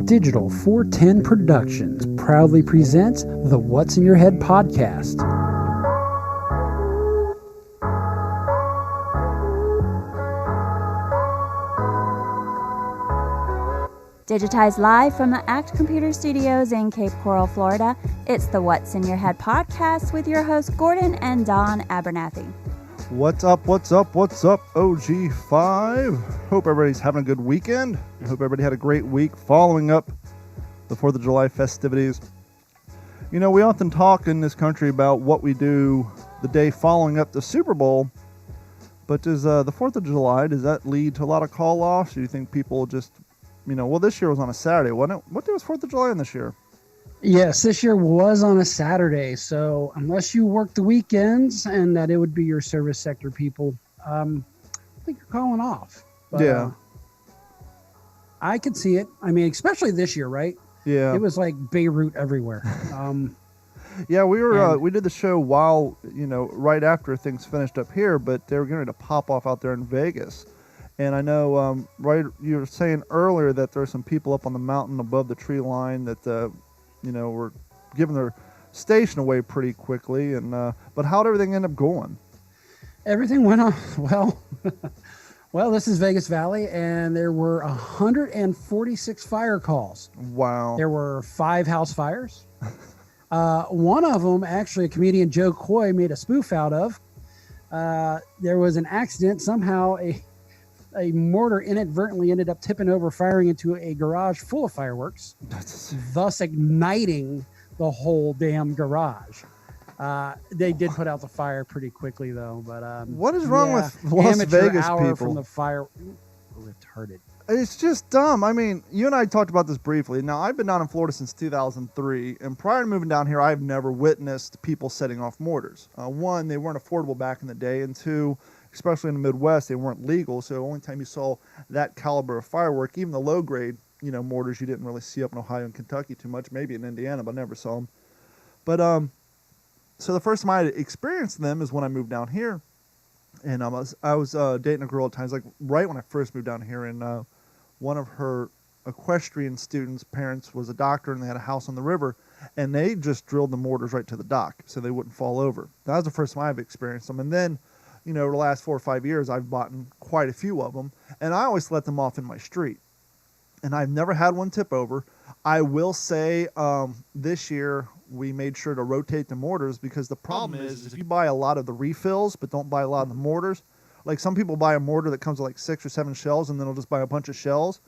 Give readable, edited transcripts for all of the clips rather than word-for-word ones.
Digital 410 Productions proudly presents the What's in Your Head podcast. Digitized live from the ACT Computer Studios in Cape Coral, Florida, it's the What's in Your Head podcast with your hosts Gordon and Don Abernathy. What's up, OG5? Hope everybody's having a good weekend. I hope everybody had a great week following up the 4th of July festivities. You know, we often talk in this country about what we do the day following up the Super Bowl, but does the 4th of July, does that lead to a lot of call-offs? Do you think people just, well, this year was on a Saturday, wasn't it? What day was 4th of July in this year? Yes, this year was on a Saturday, so unless you work the weekends, and that it would be your service sector people, I think you're calling off. But, yeah. I could see it. I mean, especially this year, right? Yeah. It was like Beirut everywhere. Yeah, we did the show while, right after things finished up here, but they were going to pop off out there in Vegas. And I know, you were saying earlier that there's some people up on the mountain above the tree line that, were giving their station away pretty quickly. And but how'd everything end up going? Everything went on well. Well, this is Vegas Valley, and there were 146 fire calls. Wow. There were 5 house fires. One of them, actually, a comedian, Joe Coy, made a spoof out of. There was an accident. Somehow, a mortar inadvertently ended up tipping over, firing into a garage full of fireworks, thus igniting the whole damn garage. They did put out the fire pretty quickly, though. But what is wrong with Las Vegas people? From the fire, retarded. It's just dumb. I mean, you and I talked about this briefly. Now, I've been down in Florida since 2003, and prior to moving down here, I've never witnessed people setting off mortars. One, they weren't affordable back in the day, and two, especially in the Midwest, they weren't legal. So the only time you saw that caliber of firework, even the low-grade, mortars, you didn't really see up in Ohio and Kentucky too much. Maybe in Indiana, but I never saw them. But so the first time I experienced them is when I moved down here, and I was dating a girl at times, like right when I first moved down here, and one of her equestrian students' parents was a doctor, and they had a house on the river, and they just drilled the mortars right to the dock so they wouldn't fall over. That was the first time I've experienced them, and then, over the last 4 or 5 years, I've bought quite a few of them, and I always let them off in my street, and I've never had one tip over. I will say this year we made sure to rotate the mortars, because the problem is if you buy a lot of the refills but don't buy a lot of the mortars, like some people buy a mortar that comes with like 6 or 7 shells and then they'll just buy a bunch of shells.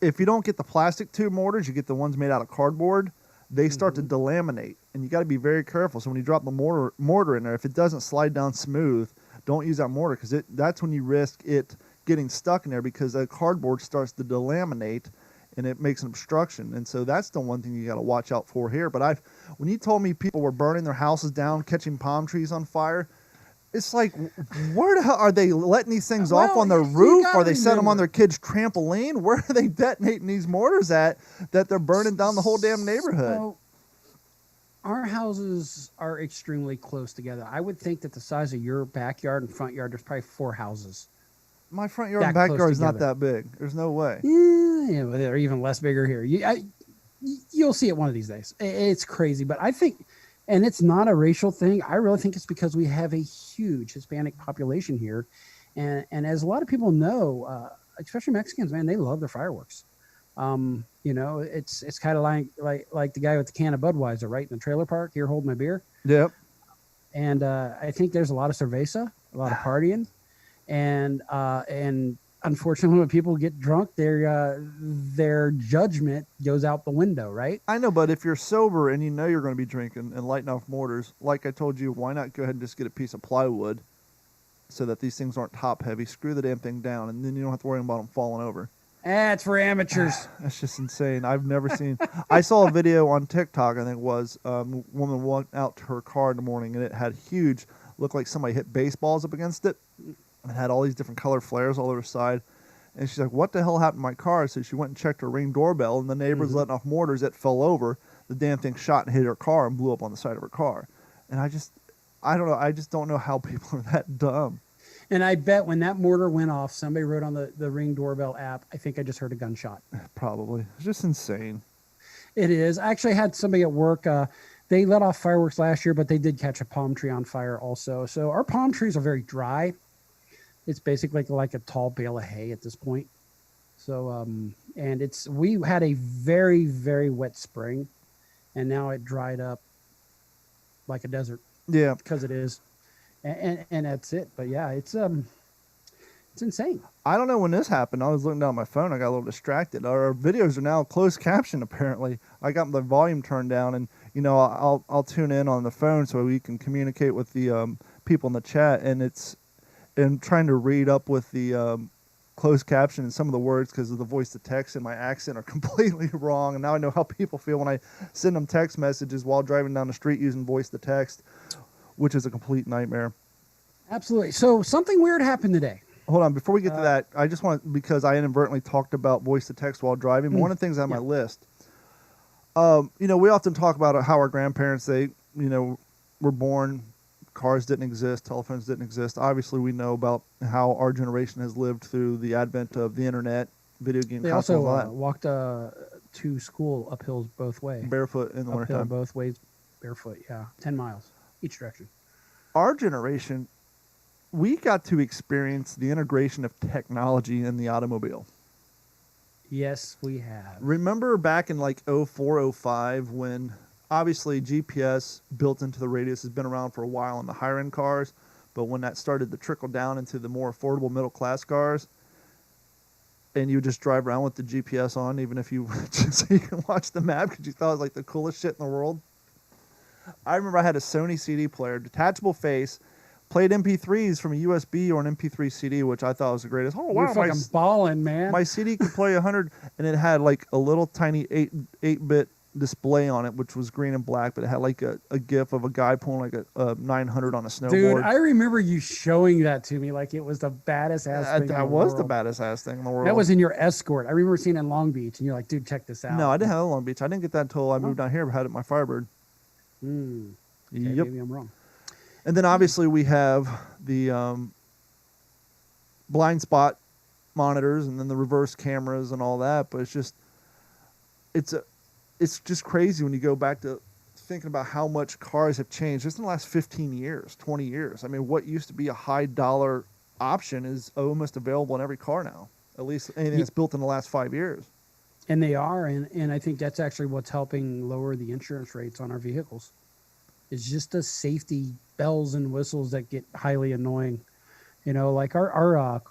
If you don't get the plastic tube mortars, you get the ones made out of cardboard, they start to delaminate, and you got to be very careful. So when you drop the mortar in there, if it doesn't slide down smooth, don't use that mortar, because that's when you risk it getting stuck in there, because the cardboard starts to delaminate and it makes an obstruction. And so that's the one thing you got to watch out for here. But when you told me people were burning their houses down, catching palm trees on fire, it's like, where the hell are they letting these things off on their roof? Are they setting them on their kids' trampoline? Where are they detonating these mortars at that they're burning down the whole damn neighborhood? So, our houses are extremely close together. I would think that the size of your backyard and front yard, there's probably 4 houses. My front yard and backyard is not that big. There's no way. Yeah, but they're even less bigger here. You'll see it one of these days. It's crazy, but I think, and it's not a racial thing, I really think it's because we have a huge Hispanic population here. And as a lot of people know, especially Mexicans, man, they love their fireworks. It's kind of like the guy with the can of Budweiser, right, in the trailer park, here holding my beer. Yep. And I think there's a lot of cerveza, a lot of partying. And unfortunately, when people get drunk, their judgment goes out the window, right? I know, but if you're sober and you're going to be drinking and lighting off mortars, like I told you, why not go ahead and just get a piece of plywood so that these things aren't top heavy? Screw the damn thing down, and then you don't have to worry about them falling over. It's for amateurs. That's just insane. I've never seen. I saw a video on TikTok, I think it was, woman walked out to her car in the morning, and it had huge, looked like somebody hit baseballs up against it. It had all these different color flares all over the side. And she's like, what the hell happened to my car? So she went and checked her Ring doorbell, and the neighbor's letting off mortars that fell over. The damn thing shot and hit her car and blew up on the side of her car. And I don't know. I just don't know how people are that dumb. And I bet when that mortar went off, somebody wrote on the Ring doorbell app, I think I just heard a gunshot. Probably. It's just insane. It is. I actually had somebody at work. They let off fireworks last year, but they did catch a palm tree on fire also. So our palm trees are very dry. It's basically like a tall bale of hay at this point. So, and we had a very, very wet spring, and now it dried up like a desert. Yeah. Because it is. And that's it. But yeah, it's insane. I don't know when this happened. I was looking down at my phone. I got a little distracted. Our videos are now closed caption. Apparently, I got the volume turned down, and I'll tune in on the phone so we can communicate with the people in the chat. And trying to read up with the closed caption and some of the words because of the voice to text and my accent are completely wrong. And now I know how people feel when I send them text messages while driving down the street using voice to text, which is a complete nightmare. Absolutely. So something weird happened today. Hold on. Before we get to that, I just want, because I inadvertently talked about voice to text while driving, one of the things on my list, we often talk about how our grandparents, they, were born, cars didn't exist, telephones didn't exist. Obviously, we know about how our generation has lived through the advent of the internet, video game They consoles, also all walked to school uphills both ways. that. Barefoot in the Uphill wintertime. both ways, barefoot, yeah. 10 miles each direction. Our generation, we got to experience the integration of technology in the automobile. Yes, we have. Remember back in like 04, 05 when obviously GPS built into the radius has been around for a while in the higher end cars, but when that started to trickle down into the more affordable middle class cars, and you just drive around with the GPS on, even if you just so you can watch the map because you thought it was like the coolest shit in the world. I remember I had a Sony CD player, detachable face, played MP3s from a USB or an MP3 CD, which I thought was the greatest. Oh You're wow, fucking balling, man. my CD could play 100, and it had like a little tiny 8-bit display on it, which was green and black, but it had like a GIF of a guy pulling like a 900 on a snowboard. Dude, I remember you showing that to me like it was the baddest ass thing in the That was the world. baddest ass thing in the world. That was in your Escort. I remember seeing it in Long Beach, and you're like, dude, check this out. No, I didn't have it in Long Beach. I didn't get that until I moved down here. I had it in my Firebird. Okay, Yep. maybe I'm wrong. And then obviously we have the blind spot monitors and then the reverse cameras and all that. But it's just crazy when you go back to thinking about how much cars have changed just in the last 15 years, 20 years. I mean, what used to be a high dollar option is almost available in every car now, at least anything that's built in the last 5 years. And they are, and I think that's actually what's helping lower the insurance rates on our vehicles. It's just the safety bells and whistles that get highly annoying. Like our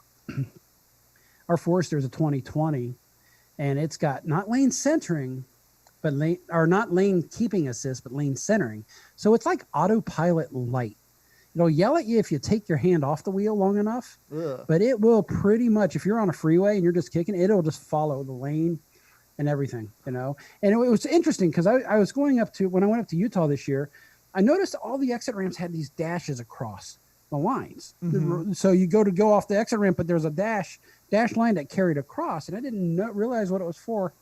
Forester is a 2020, and it's got not lane centering, but not lane keeping assist, but lane centering. So it's like autopilot light. It'll yell at you if you take your hand off the wheel long enough, but it will pretty much, if you're on a freeway and you're just kicking, it'll just follow the lane and everything, And it was interesting because I was when I went up to Utah this year, I noticed all the exit ramps had these dashes across the lines. Mm-hmm. So you go off the exit ramp, but there's a dash line that carried across, and I didn't realize what it was for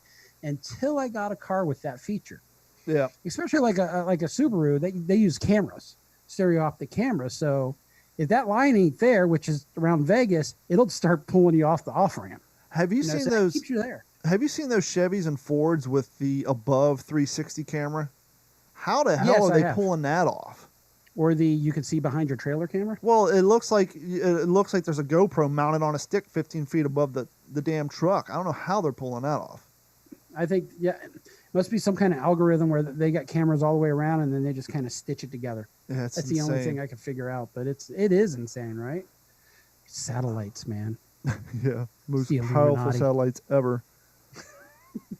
until I got a car with that feature. Yeah, especially like a Subaru, they use cameras, stereo optic cameras. So if that line ain't there, which is around Vegas, it'll start pulling you off the off ramp. Have you seen so those? That keeps you there. Have you seen those Chevys and Fords with the above 360 camera? How the hell are they pulling that off? Or you can see behind your trailer camera? Well, it looks like there's a GoPro mounted on a stick 15 feet above the damn truck. I don't know how they're pulling that off. I think, it must be some kind of algorithm where they got cameras all the way around and then they just kind of stitch it together. Yeah, That's insane. the only thing I can figure out, but it is insane, right? Satellites, man. Yeah, most The powerful Illuminati. satellites ever.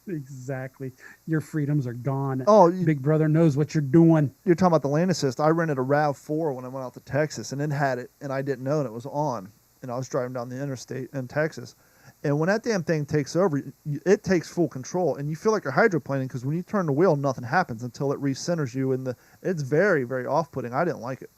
Exactly. Your freedoms are gone. Oh, Big Brother knows what you're doing. You're talking about the lane assist. I rented a RAV4 when I went out to Texas, and it had it, and I didn't know, and it was on. And I was driving down the interstate in Texas. And when that damn thing takes over, it takes full control, and you feel like you're hydroplaning because when you turn the wheel, nothing happens until it recenters you. And it's very, very off-putting. I didn't like it.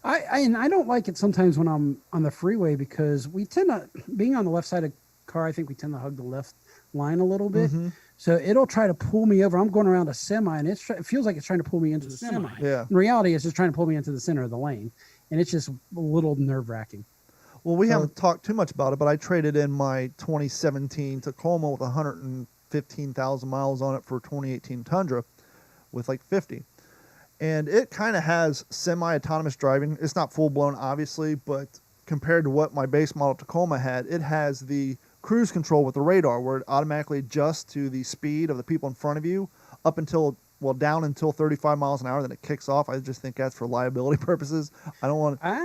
I don't like it sometimes when I'm on the freeway because we tend to, being on the left side of the car, I think we tend to hug the left line a little bit. Mm-hmm. So it'll try to pull me over. I'm going around a semi, and it feels like it's trying to pull me into the semi. Yeah. In reality, it's just trying to pull me into the center of the lane, and it's just a little nerve-wracking. Well, we haven't talked too much about it, but I traded in my 2017 Tacoma with 115,000 miles on it for a 2018 Tundra with like 50. And it kind of has semi-autonomous driving. It's not full-blown, obviously, but compared to what my base model Tacoma had, it has the cruise control with the radar where it automatically adjusts to the speed of the people in front of you up until, well, down until 35 miles an hour, then it kicks off. I just think that's for liability purposes. I don't want to... I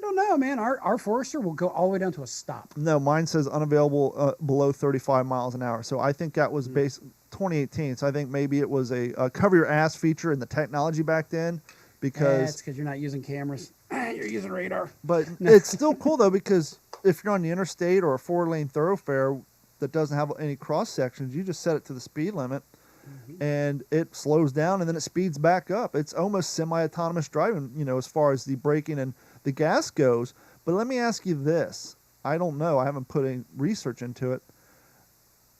don't know, man. Our Forester will go all the way down to a stop. No, mine says unavailable below 35 miles an hour. So I think that was based 2018. So I think maybe it was a cover your ass feature in the technology back then because... It's because you're not using cameras. You're using radar. But it's still cool, though, because if you're on the interstate or a 4-lane thoroughfare that doesn't have any cross sections, you just set it to the speed limit and it slows down and then it speeds back up. It's almost semi-autonomous driving, you know, as far as the braking and the gas goes. But let me ask you this. I don't know. I haven't put any research into it.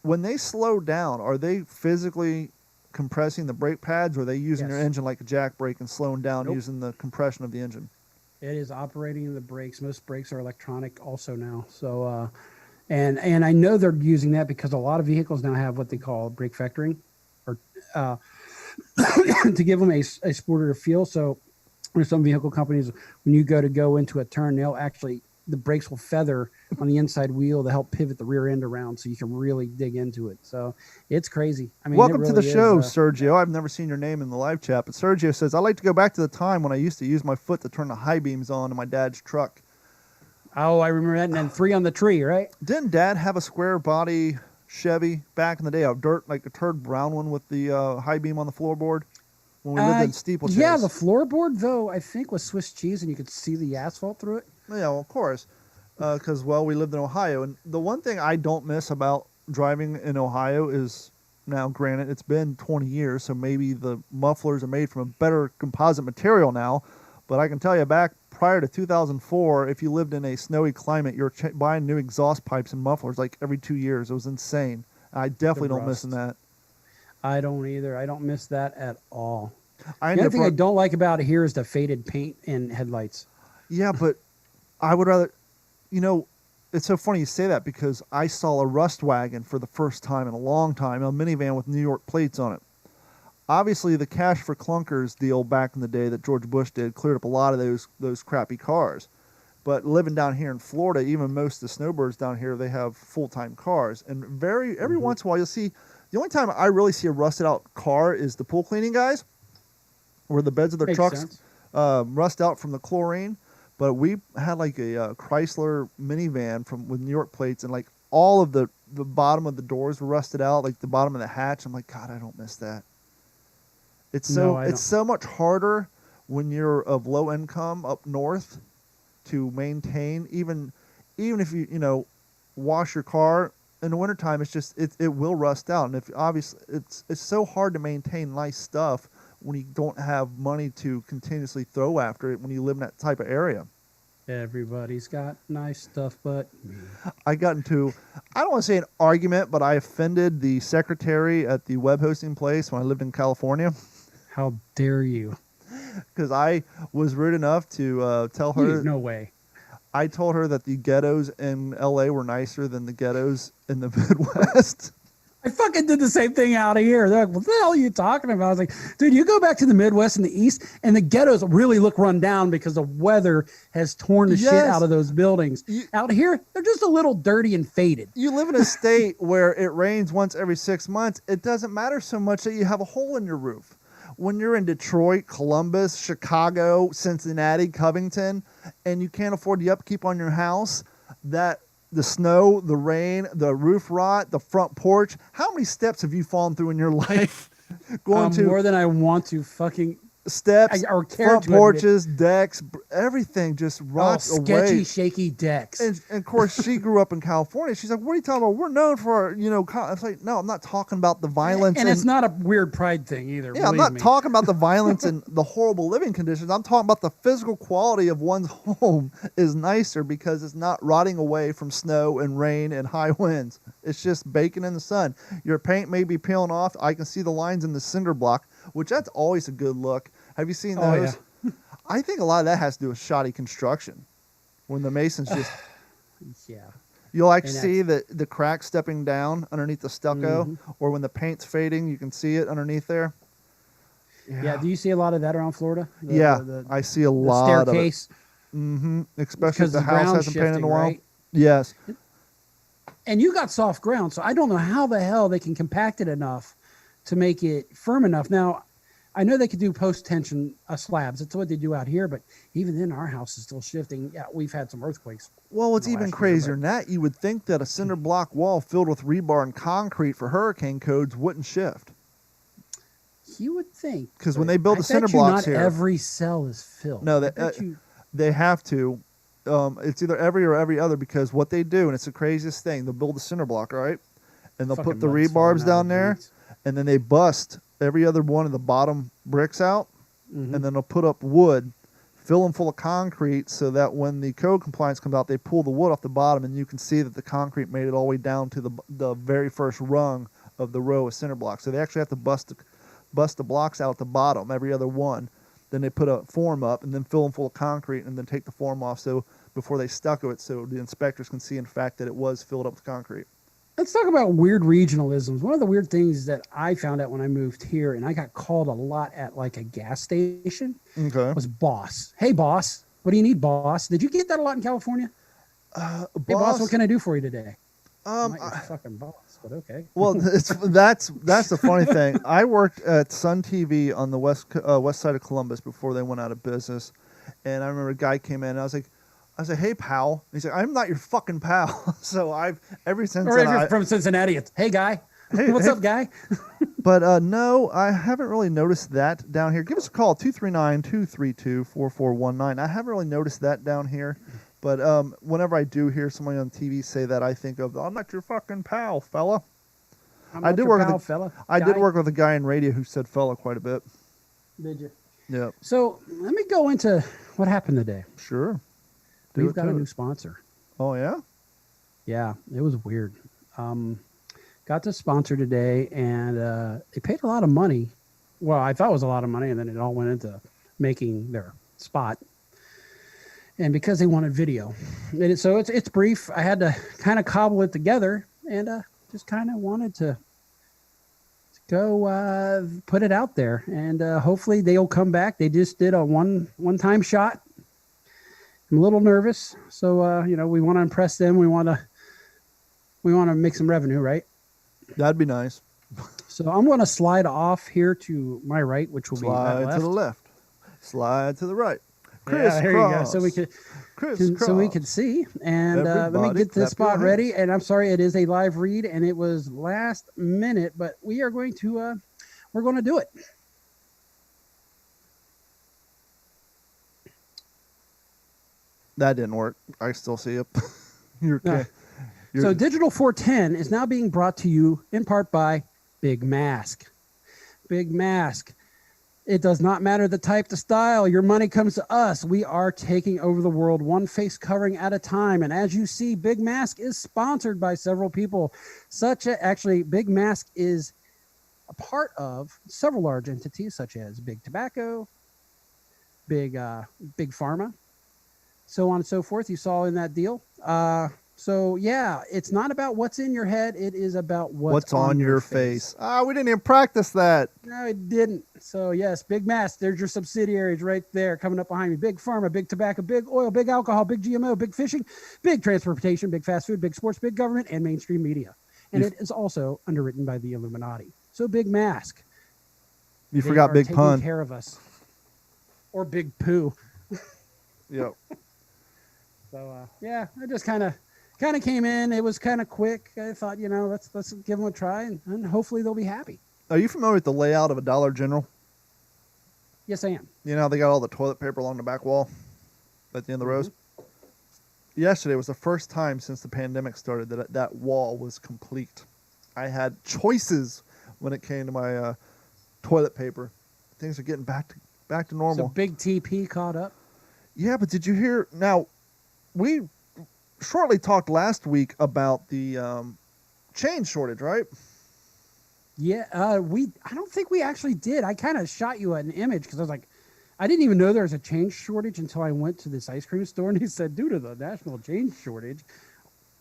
When they slow down, are they physically compressing the brake pads, or are they using their engine like a jack brake and slowing down using the compression of the engine? It is operating the brakes. Most brakes are electronic also now. So, and I know they're using that because a lot of vehicles now have what they call brake vectoring, or to give them a sportier feel. So there's some vehicle companies, when you go into a turn, the brakes will feather on the inside wheel to help pivot the rear end around so you can really dig into it. So it's crazy. I mean, welcome really to the show, Sergio. I've never seen your name in the live chat, but Sergio says, I like to go back to the time when I used to use my foot to turn the high beams on in my dad's truck. Oh, I remember that. And then 3 on the tree, right? Didn't Dad have a square body Chevy back in the day, like a turd brown one with the high beam on the floorboard when we lived in Steeplechase? Yeah, the floorboard, though, I think was Swiss cheese, and you could see the asphalt through it. Yeah, well, of course, because, well, we lived in Ohio. And the one thing I don't miss about driving in Ohio is, now, granted, it's been 20 years, so maybe the mufflers are made from a better composite material now. But I can tell you, back prior to 2004, if you lived in a snowy climate, you're buying new exhaust pipes and mufflers like every 2 years. It was insane. I definitely don't miss that. I don't either. I don't miss that at all. The only thing I don't like about it here is the faded paint and headlights. Yeah, but I would rather, it's so funny you say that because I saw a Rust wagon for the first time in a long time, a minivan with New York plates on it. Obviously, the cash for clunkers deal back in the day that George Bush did cleared up a lot of those crappy cars. But living down here in Florida, even most of the snowbirds down here, they have full-time cars. And every once in a while, you'll see, the only time I really see a rusted-out car is the pool cleaning guys, where the beds of their trucks rust out from the chlorine. But we had like a Chrysler minivan with New York plates, and like all of the bottom of the doors were rusted out, like the bottom of the hatch. I'm like, God, I don't miss that. It's so much harder when you're of low income up north to maintain, even if you wash your car in the wintertime, it's just it will rust out. And if obviously it's so hard to maintain nice stuff when you don't have money to continuously throw after it when you live in that type of area. Everybody's got nice stuff, but I got into, I don't want to say an argument, but I offended the secretary at the web hosting place when I lived in California. How dare you? Because I was rude enough to tell her. No way. I told her that the ghettos in LA were nicer than the ghettos in the Midwest. I fucking did the same thing out of here. They're like, what the hell are you talking about? I was like, dude, you go back to the Midwest and the East, and the ghettos really look run down because the weather has torn the shit out of those buildings. Out here, they're just a little dirty and faded. You live in a state where it rains once every 6 months. It doesn't matter so much that you have a hole in your roof. When you're in Detroit, Columbus, Chicago, Cincinnati, Covington, and you can't afford the upkeep on your house, that the snow, the rain, the roof rot, the front porch. How many steps have you fallen through in your life? More than I want to fucking steps, Or cared front to admit. porches, decks, everything just rots sketchy, away. shaky decks. And of course, she grew up in California. She's like, "What are you talking about? We're known for, It's like, no, I'm not talking about the violence. And it's not a weird pride thing either. Yeah, I'm believe not me. talking about the violence and the horrible living conditions. I'm talking about the physical quality of one's home is nicer because it's not rotting away from snow and rain and high winds. It's just baking in the sun. Your paint may be peeling off. I can see the lines in the cinder block, which that's always a good look. Have you seen Oh, those? yeah. I think a lot of that has to do with shoddy construction. When the masons just, Yeah. you'll actually And see the crack stepping down underneath the stucco, Mm-hmm. or when the paint's fading, you can see it underneath there. Yeah. Do you see a lot of that around Florida? I see a the lot staircase. of it. Mm-hmm. Especially if Because the the house ground's hasn't painted in a shifting, while. right? Yes. And you got soft ground, so I don't know how the hell they can compact it enough to make it firm enough. Now, I know they could do post-tension slabs. That's what they do out here, but even then, our house is still shifting. Yeah, we've had some earthquakes. Well, what's in the even last year, crazier than that, you would think that a cinder block wall filled with rebar and concrete for hurricane codes wouldn't shift. You would think. 'Cause when but they build I the cinder bet you blocks not here- every cell is filled. No, I bet you. They have to. It's either every or every other, because what they do, and it's the craziest thing, they'll build a cinder block, right? And they'll Fucking put the mud's falling rebarbs out down of the there, joints. and then they bust every other one of the bottom bricks out, Mhm. and then they'll put up wood, fill them full of concrete, so that when the code compliance comes out, they pull the wood off the bottom, and you can see that the concrete made it all the way down to the very first rung of the row of cinder blocks. So they actually have to bust the blocks out at the bottom, every other one. Then they put a form up and then fill them full of concrete and then take the form off so before they stucco it, so the inspectors can see in fact that it was filled up with concrete. Let's talk about weird regionalisms. One of the weird things that I found out when I moved here, and I got called a lot at like a gas station, Okay. was boss. Hey, boss. What do you need, boss? Did you get that a lot in California? Hey, boss, what can I do for you today? I'm not your fucking boss, but okay. Well, that's the funny thing. I worked at Sun TV on the west side of Columbus before they went out of business, and I remember a guy came in. And I was like, "Hey, pal." And he's like, "I'm not your fucking pal." So I've ever since Or then. if you're from Cincinnati, it's, hey, guy. What's up, guy? But no, I haven't really noticed that down here. Give us a call, 239-232-4419. I haven't really noticed that down here. But whenever I do hear somebody on TV say that, I think of, "I'm not your fucking pal, fella." I'm I not did your work pal, with fella. I Guy. did work with a guy in radio who said fella quite a bit. Did you? Yeah, So let me go into what happened today. sure. Do We've it got to a it. new sponsor. Oh, yeah? Yeah, it was weird. Got the sponsor today, and they paid a lot of money. Well, I thought it was a lot of money, and then it all went into making their spot. And because they wanted video, so it's brief. I had to kind of cobble it together, and just kind of wanted to go put it out there, and hopefully they'll come back. They just did a one-time shot. I'm a little nervous, so we want to impress them. We want to make some revenue, right? That'd be nice. So I'm going to slide off here to my right, which will be my Slide left. to the left. Slide to the right. Yeah, there you go. Crisscross. So we could Crisscross. see. And let me Everybody get this clap your spot ready. hands. And I'm sorry, it is a live read, and it was last minute, but we are going to we're going to do it. That didn't work. I still see it. You're No. okay. You're- So Digital 410 is now being brought to you in part by Big Mask. Big Mask. It does not matter the type, the style. Your money comes to us. We are taking over the world one face covering at a time. And as you see, Big Mask is sponsored by several people. Actually, Big Mask is a part of several large entities such as Big Tobacco, Big Pharma, so on and so forth. You saw in that deal. So yeah, it's not about what's in your head. It is about what's on your face. We didn't even practice that. No, it didn't. So yes, Big Mass. There's your subsidiaries right there coming up behind me. Big Pharma, Big Tobacco, Big Oil, Big Alcohol, Big GMO, Big Fishing, Big Transportation, Big Fast Food, Big Sports, Big Government, and Mainstream Media. And it is also underwritten by the Illuminati. So Big Mask. You They forgot are Big taking Pun. care of us. Or Big Poo. Yep. So yeah, I just kind of came in. It was kind of quick. I thought, let's give them a try, and hopefully they'll be happy. Are you familiar with the layout of a Dollar General? Yes, I am. You know how they got all the toilet paper along the back wall at the end of the rows? Yesterday was the first time since the pandemic started that that wall was complete. I had choices when it came to my toilet paper. Things are getting back to normal. So Big TP caught up. Yeah, but did you hear? Now, we shortly talked last week about the chain shortage, right? Yeah, I don't think we actually did. I kind of shot you an image because I was like, I didn't even know there was a chain shortage until I went to this ice cream store and he said, due to the national chain shortage,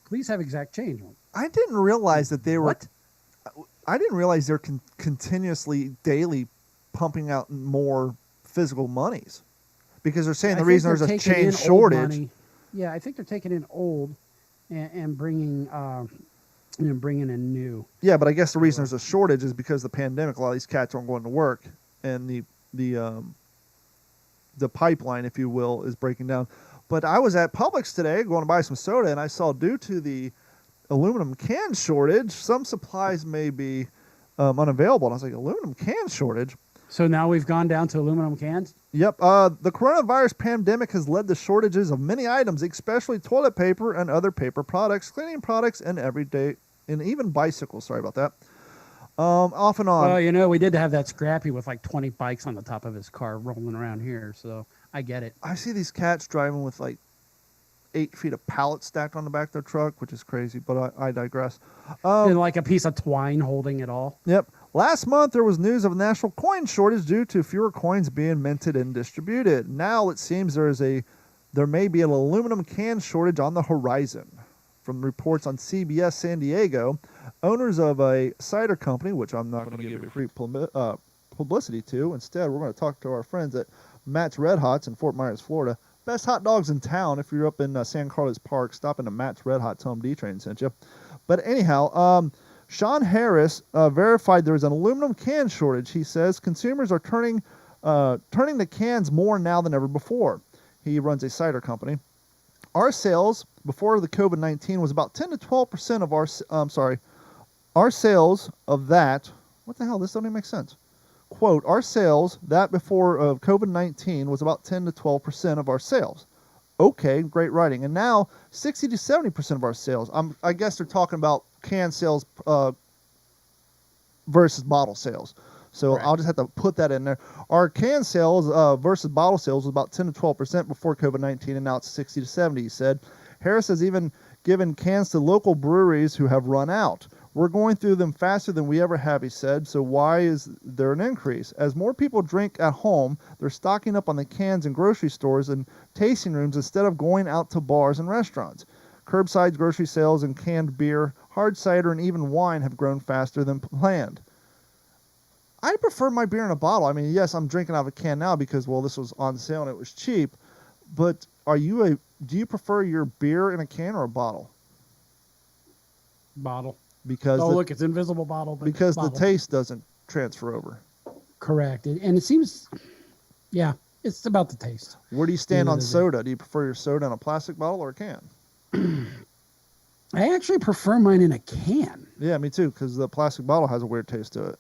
please have exact change. I didn't realize that they were. What? I didn't realize they're continuously, daily pumping out more physical monies, because they're saying the reason there's a chain shortage. Yeah, I think they're taking in old and bringing in new. Yeah, but I guess the reason there's a shortage is because of the pandemic. A lot of these cats aren't going to work, and the pipeline, if you will, is breaking down. But I was at Publix today going to buy some soda, and I saw, due to the aluminum can shortage, some supplies may be unavailable. And I was like, aluminum can shortage? So now we've gone down to aluminum cans? Yep. The coronavirus pandemic has led to shortages of many items, especially toilet paper and other paper products, cleaning products, and even bicycles. Sorry about that. Off and on. Well, we did have that Scrappy with like 20 bikes on the top of his car rolling around here, so I get it. I see these cats driving with like 8 feet of pallets stacked on the back of their truck, which is crazy, but I digress. And like a piece of twine holding it all. Yep. Last month, there was news of a national coin shortage due to fewer coins being minted and distributed. Now it seems there may be an aluminum can shortage on the horizon. From reports on CBS San Diego, owners of a cider company, which I'm not going to give free publicity to. Instead, we're going to talk to our friends at Matt's Red Hots in Fort Myers, Florida. Best hot dogs in town. If you're up in San Carlos Park, stop into Matt's Red Hot. Tell them D-Train sent you. But anyhow, Sean Harris verified there is an aluminum can shortage. He says consumers are turning to cans more now than ever before. He runs a cider company. Our sales before the COVID-19 was about 10 to 12% of our sales of that. What the hell? This doesn't even make sense. Quote, our sales that before of COVID-19 was about 10 to 12% of our sales. Okay, great writing. And now 60 to 70% of our sales. I guess they're talking about can sales versus bottle sales. So right. I'll just have to put that in there. Our can sales versus bottle sales was about 10 to 12% before COVID-19, and now it's 60 to 70, he said. Harris has even given cans to local breweries who have run out. We're going through them faster than we ever have, he said, so why is there an increase? As more people drink at home, they're stocking up on the cans in grocery stores and tasting rooms instead of going out to bars and restaurants. Curbside grocery sales and canned beer, hard cider, and even wine have grown faster than planned. I prefer my beer in a bottle. I mean, yes, I'm drinking out of a can now because, well, this was on sale and it was cheap. But do you prefer your beer in a can or a bottle? Bottle. Because look, it's invisible bottle. Because bottle. The taste doesn't transfer over. Correct. And it seems, yeah, it's about the taste. Where do you stand on soda? Do you prefer your soda in a plastic bottle or a can? I actually prefer mine in a can. Yeah, me too, because the plastic bottle has a weird taste to it.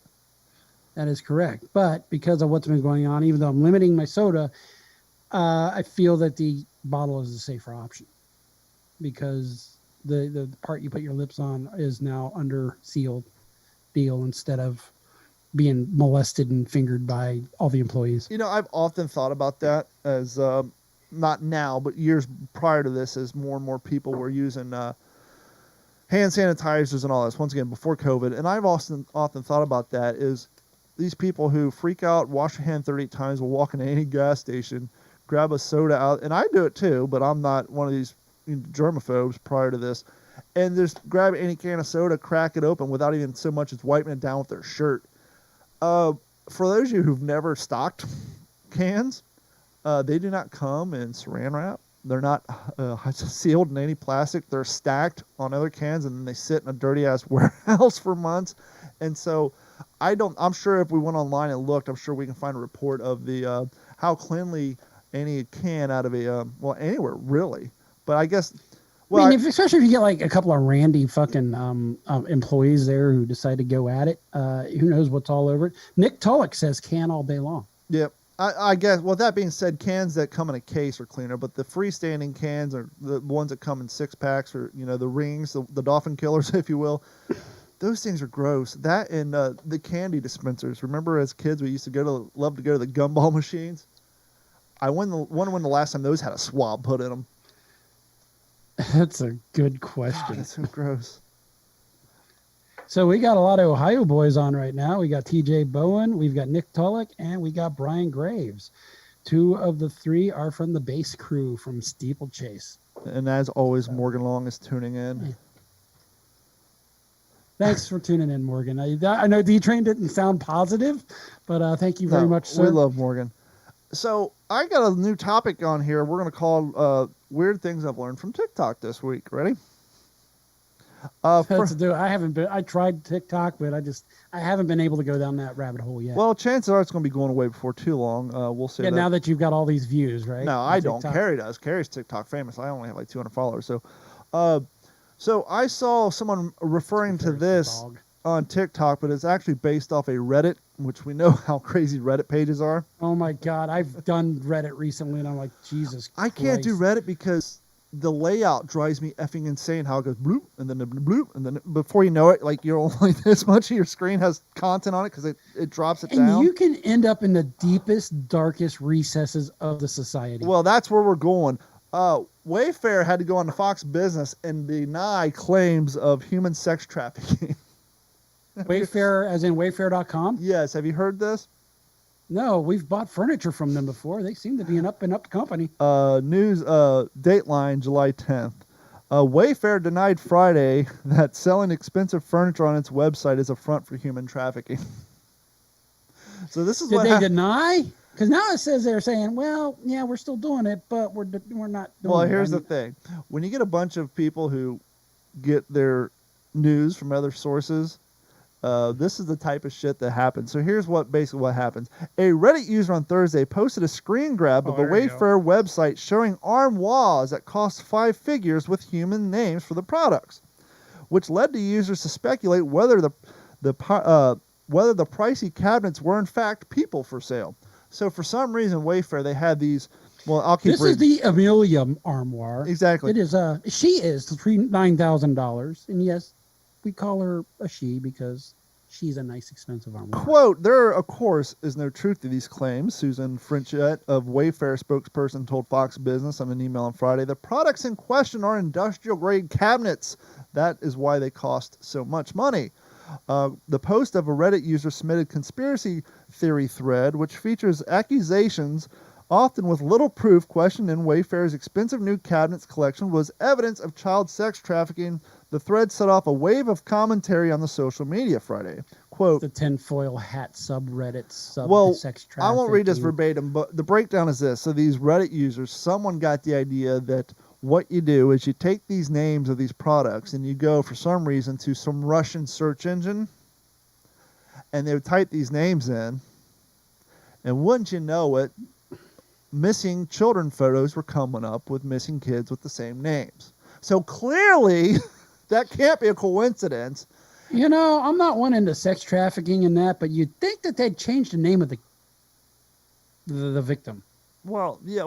That is correct. But because of what's been going on, even though I'm limiting my soda, I feel that the bottle is a safer option because the part you put your lips on is now under sealed deal instead of being molested and fingered by all the employees. You know, I've often thought about that as, not now, but years prior to this, as more and more people were using hand sanitizers and all this, once again, before COVID. And I've often thought about that is these people who freak out, wash your hand 38 times, will walk into any gas station, grab a soda out, and I do it too, but I'm not one of these germaphobes prior to this, and just grab any can of soda, crack it open without even so much as wiping it down with their shirt. For those of you who've never stocked cans, they do not come in saran wrap. They're not sealed in any plastic. They're stacked on other cans, and then they sit in a dirty-ass warehouse for months. And so I'm sure if we went online and looked, I'm sure we can find a report of the how cleanly any can out of anywhere, really. But I guess, well, I mean, especially if you get like a couple of randy fucking employees there who decide to go at it, who knows what's all over it. Nick Tulloch says can all day long. Yep. I guess. Well, that being said, cans that come in a case are cleaner, but the freestanding cans are the ones that come in 6-packs, or the rings, the dolphin killers, if you will. Those things are gross. That and the candy dispensers. Remember, as kids, we used to love to go to the gumball machines. I wonder when the last time those had a swab put in them. That's a good God, question. that's so gross. So we got a lot of Ohio boys on right now. We got TJ Bowen, we've got Nick Tulloch, and we got Brian Graves. 2 of the 3 are from the base crew from Steeplechase. And as always, Morgan Long is tuning in. Thanks for tuning in, Morgan. I know D-Train didn't sound positive, but thank you very much, sir. We love Morgan. So I got a new topic on here. We're going to call Weird Things I've Learned from TikTok this week. Ready? I tried TikTok, but I haven't been able to go down that rabbit hole yet. Well, chances are it's going to be going away before too long. We'll say that. Now that you've got all these views, right? No, I don't. TikTok. Carrie does. Carrie's TikTok famous. I only have like 200 followers. So I saw someone referring to this on TikTok, but it's actually based off a Reddit, which we know how crazy Reddit pages are. Oh my God, I've done Reddit recently, and I'm like, Jesus Christ. I can't do Reddit because the layout drives me effing insane. How it goes bloop and then bloop, and then before you know it, like you're only this much of your screen has content on it because it drops it down. And you can end up in the deepest, darkest recesses of the society. Well, that's where we're going. Wayfair had to go on to Fox Business and deny claims of human sex trafficking. Wayfair, as in Wayfair.com? Yes. Have you heard this? No, we've bought furniture from them before. They seem to be an up and up company. News, Dateline, July 10th. Wayfair denied Friday that selling expensive furniture on its website is a front for human trafficking. So this is Did what they deny? Because now it says they're saying, well, yeah, we're still doing it, but we're not doing it. Well, here's the thing. When you get a bunch of people who get their news from other sources, this is the type of shit that happens. So here's basically what happens. A Reddit user on Thursday posted a screen grab of a Wayfair website showing armoires that cost 5 figures with human names for the products, which led to users to speculate whether the pricey cabinets were in fact people for sale. So for some reason, Wayfair, they had these. Well, I'll keep reading. This is the Amelia armoire. Exactly. It is. She is $9,000, and yes, we call her a she because she's a nice, expensive armoire. Quote, there, of course, is no truth to these claims. Susan Frenchette of Wayfair spokesperson told Fox Business on an email on Friday, the products in question are industrial-grade cabinets. That is why they cost so much money. The post of a Reddit user submitted conspiracy theory thread, which features accusations, often with little proof, questioning Wayfair's expensive new cabinets collection was evidence of child sex trafficking. The thread set off a wave of commentary on the social media Friday. Quote, the tinfoil hat subreddit sex trafficking. I won't read this verbatim, but the breakdown is this. So these Reddit users, someone got the idea that what you do is you take these names of these products and you go, for some reason, to some Russian search engine, and they would type these names in, and wouldn't you know it, missing children photos were coming up with missing kids with the same names. So clearly, that can't be a coincidence. You know, I'm not one into sex trafficking and that, but you'd think that they'd change the name of the victim. Well, yeah,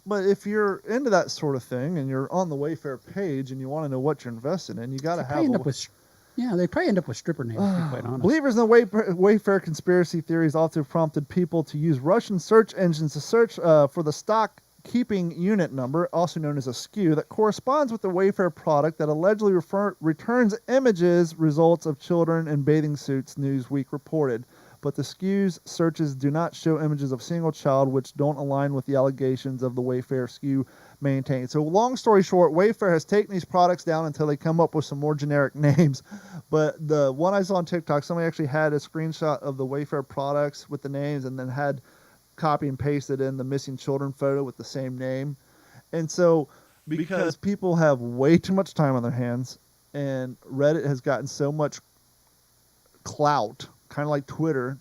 but if you're into that sort of thing and you're on the Wayfair page and you want to know what you're invested in, you got to have. They probably end up with stripper names, to be quite honest. Believers in the Wayfair conspiracy theories also prompted people to use Russian search engines to search for the stock keeping unit number, also known as a SKU, that corresponds with the Wayfair product that allegedly returns images, results of children in bathing suits, Newsweek reported. But the SKU's searches do not show images of single child, which don't align with the allegations of the Wayfair SKU maintained. So long story short, Wayfair has taken these products down until they come up with some more generic names. But the one I saw on TikTok, somebody actually had a screenshot of the Wayfair products with the names and then had copy and pasted in the missing children photo with the same name. And so because people have way too much time on their hands and Reddit has gotten so much clout, kind of like Twitter.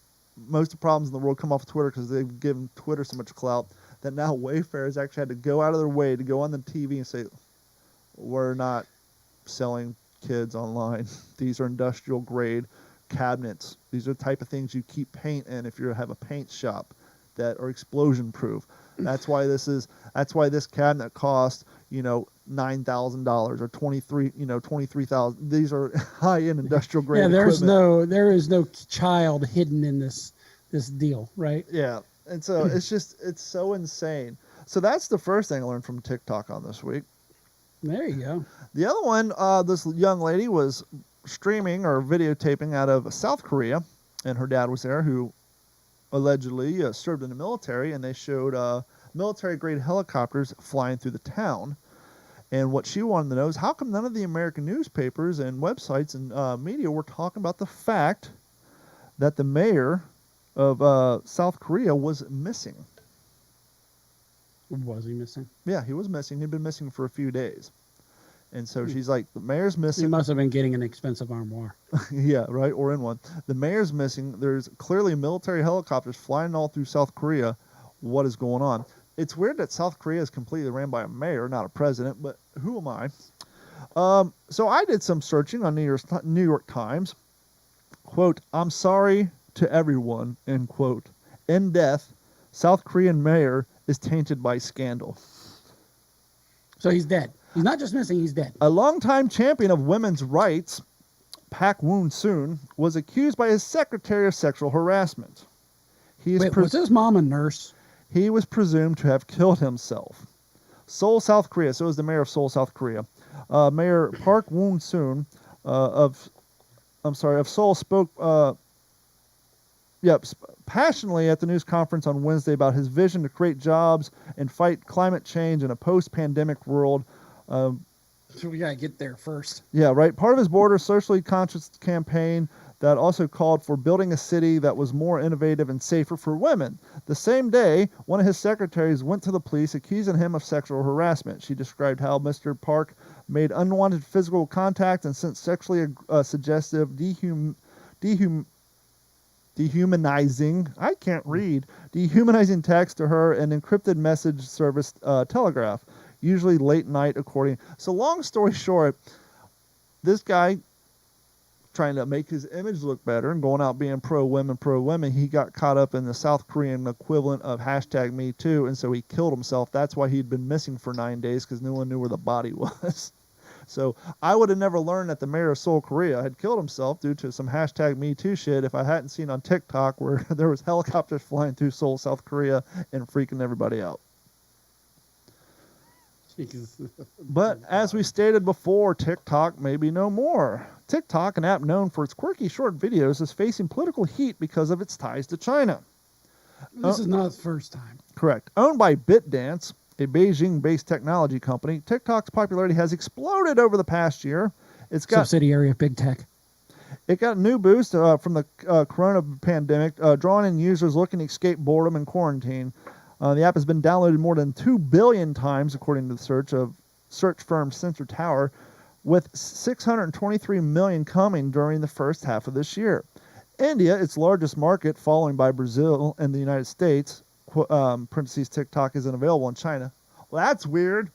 Most of the problems in the world come off of Twitter because they've given Twitter so much clout that now Wayfair has actually had to go out of their way to go on the TV and say, we're not selling kids online. These are industrial grade cabinets. These are the type of things you keep paint in if you have a paint shop. that are explosion proof. That's why this cabinet cost, $9,000 or 23,000. These are high-end industrial grade equipment. There is no child hidden in this deal, right? Yeah. And so it's so insane. So that's the first thing I learned from TikTok on this week. There you go. The other one, this young lady was streaming or videotaping out of South Korea, and her dad was there, who allegedly served in the military, and they showed military-grade helicopters flying through the town. And what she wanted to know is, how come none of the American newspapers and websites and media were talking about the fact that the mayor of South Korea was missing? Was he missing? Yeah, he was missing. He'd been missing for a few days. And so she's like, the mayor's missing. He must have been getting an expensive armoire. Yeah, right, or in one. The mayor's missing. There's clearly military helicopters flying all through South Korea. What is going on? It's weird that South Korea is completely ran by a mayor, not a president, but who am I? So I did some searching on New York Times. Quote, "I'm sorry to everyone," end quote. "In death, South Korean mayor is tainted by scandal." So he's dead. He's not just missing, he's dead. A longtime champion of women's rights, Park Woon-soon, was accused by his secretary of sexual harassment. Was his mom a nurse? He was presumed to have killed himself. Seoul, South Korea. So is the mayor of Seoul, South Korea. Mayor Park Woon-soon of Seoul spoke passionately at the news conference on Wednesday about his vision to create jobs and fight climate change in a post-pandemic world. So we gotta get there first. Yeah, right. Part of his border socially conscious campaign that also called for building a city that was more innovative and safer for women. The same day, one of his secretaries went to the police accusing him of sexual harassment. She described how Mr. Park made unwanted physical contact and sent sexually suggestive, dehumanizing text to her and encrypted message service Telegraph, usually late night according. So long story short, this guy, trying to make his image look better and going out being pro-women, he got caught up in the South Korean equivalent of #MeToo, and so he killed himself. That's why he'd been missing for 9 days, because no one knew where the body was. So I would have never learned that the mayor of Seoul, Korea had killed himself due to some #MeToo shit if I hadn't seen on TikTok where there was helicopters flying through Seoul, South Korea and freaking everybody out. But as we stated before, TikTok may be no more. TikTok, an app known for its quirky short videos, is facing political heat because of its ties to China. This is not the first time. Correct. Owned by ByteDance, a Beijing-based technology company, TikTok's popularity has exploded over the past year. It's got subsidiary of Big Tech. It got a new boost from the corona pandemic, drawing in users looking to escape boredom and quarantine. The app has been downloaded more than 2 billion times, according to the search firm Sensor Tower, with 623 million coming during the first half of this year. India, its largest market, following by Brazil and the United States, TikTok isn't available in China. Well, that's weird.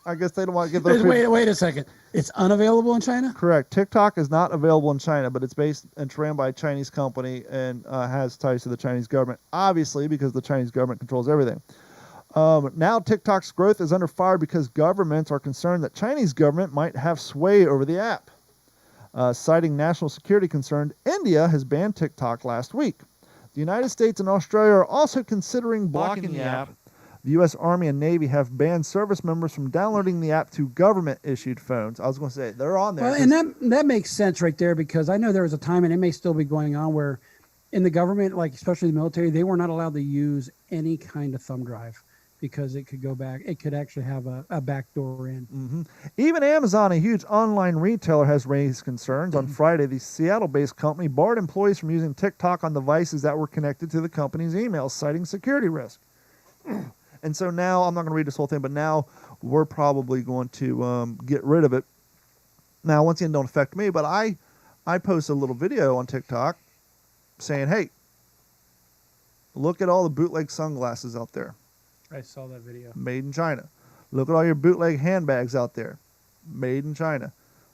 I guess they don't want to give those Wait a second. It's unavailable in China? Correct. TikTok is not available in China, but it's based and ran by a Chinese company and has ties to the Chinese government, obviously, because the Chinese government controls everything. Now TikTok's growth is under fire because governments are concerned that Chinese government might have sway over the app. Citing national security concerns, India has banned TikTok last week. The United States and Australia are also considering blocking the app. The U.S. Army and Navy have banned service members from downloading the app to government-issued phones. I was going to say, they're on there. Well, and that makes sense right there, because I know there was a time, and it may still be going on, where in the government, like especially the military, they were not allowed to use any kind of thumb drive because it could go back. It could actually have a backdoor in. Mm-hmm. Even Amazon, a huge online retailer, has raised concerns. On Friday, the Seattle-based company barred employees from using TikTok on devices that were connected to the company's emails, citing security risk. And so now, I'm not going to read this whole thing, but now we're probably going to get rid of it. Now, once again, don't affect me, but I posted a little video on TikTok saying, hey, look at all the bootleg sunglasses out there. I saw that video. Made in China. Look at all your bootleg handbags out there. Made in China.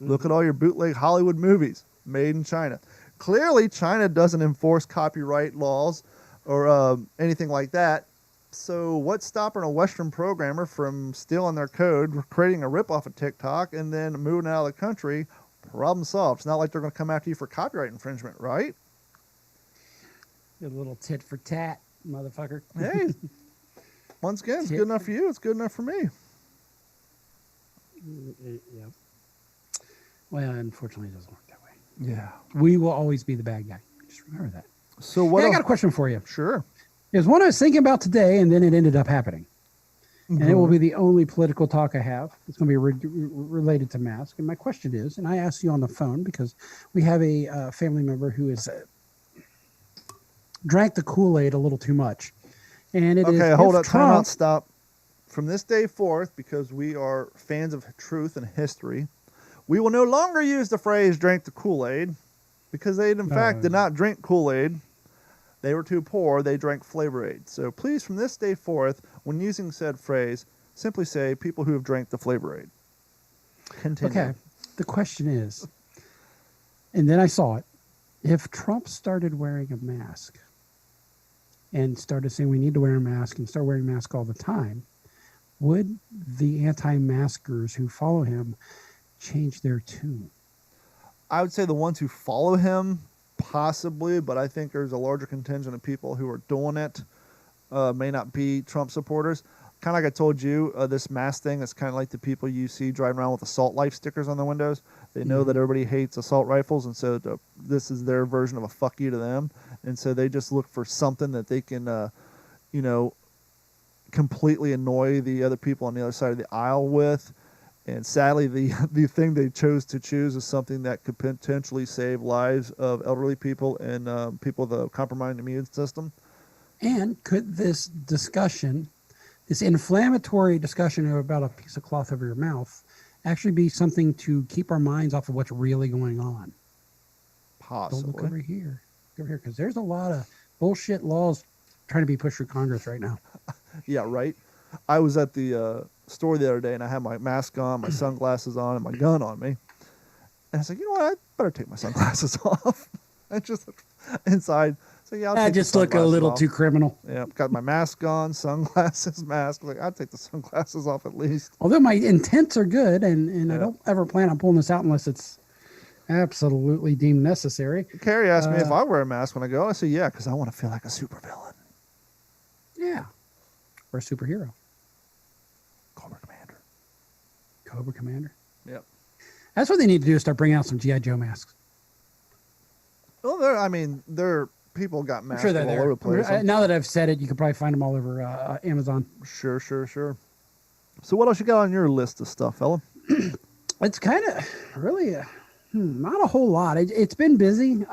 Mm-hmm. Look at all your bootleg Hollywood movies. Made in China. Clearly, China doesn't enforce copyright laws or anything like that. So what's stopping a Western programmer from stealing their code, creating a ripoff of TikTok, and then moving out of the country? Problem solved. It's not like they're going to come after you for copyright infringement, right? A little tit for tat, motherfucker. Hey, once again, it's good enough for you. It's good enough for me. Yeah. Well, unfortunately, it doesn't work that way. Yeah. We will always be the bad guy. Just remember that. So what? Hey, I got a question for you. Sure. There's one I was thinking about today, and then it ended up happening. And it will be the only political talk I have. It's going to be related to mask. And my question is, and I asked you on the phone because we have a family member who is drank the Kool-Aid a little too much. And it is okay, hold up, Trump, time out, stop. From this day forth, because we are fans of truth and history, we will no longer use the phrase drank the Kool-Aid because they, in fact, did not drink Kool-Aid. They were too poor. They drank Flavor Aid. So please, from this day forth, when using said phrase, simply say people who have drank the Flavor Aid. Continue. Okay. The question is, and then I saw it, if Trump started wearing a mask and started saying we need to wear a mask and start wearing masks all the time, would the anti-maskers who follow him change their tune? I would say the ones who follow him, possibly, but I think there's a larger contingent of people who are doing it may not be Trump supporters. Kind of like I told you, this mask thing is kind of like the people you see driving around with assault life stickers on their windows. They know that everybody hates assault rifles, and so this is their version of a fuck you to them. And so they just look for something that they can, completely annoy the other people on the other side of the aisle with. And sadly, the thing they chose to choose is something that could potentially save lives of elderly people and people with a compromised immune system. And could this discussion, this inflammatory discussion about a piece of cloth over your mouth, actually be something to keep our minds off of what's really going on? Possibly. Don't look over here. Look over here, because there's a lot of bullshit laws trying to be pushed through Congress right now. Yeah, right. I was at the store the other day, and I had my mask on, my sunglasses on, and my gun on me. And I was like, you know what? I better take my sunglasses off. I just looked inside. So yeah, I just look a little too criminal. Yeah, got my mask on, sunglasses, mask. Like, I'd take the sunglasses off at least. Although my intents are good, and I don't ever plan on pulling this out unless it's absolutely deemed necessary. Carrie asked me if I wear a mask when I go. I say yeah, because I want to feel like a supervillain. Yeah. Or a superhero. Cobra Commander. Cobra Commander. Yep. That's what they need to do is start bringing out some G.I. Joe masks. Well, they're people got masks I'm sure all they're over the place. there. Now that I've said it, you could probably find them all over Amazon. Sure. So what else you got on your list of stuff, fella? It's kind of really not a whole lot. It's been busy.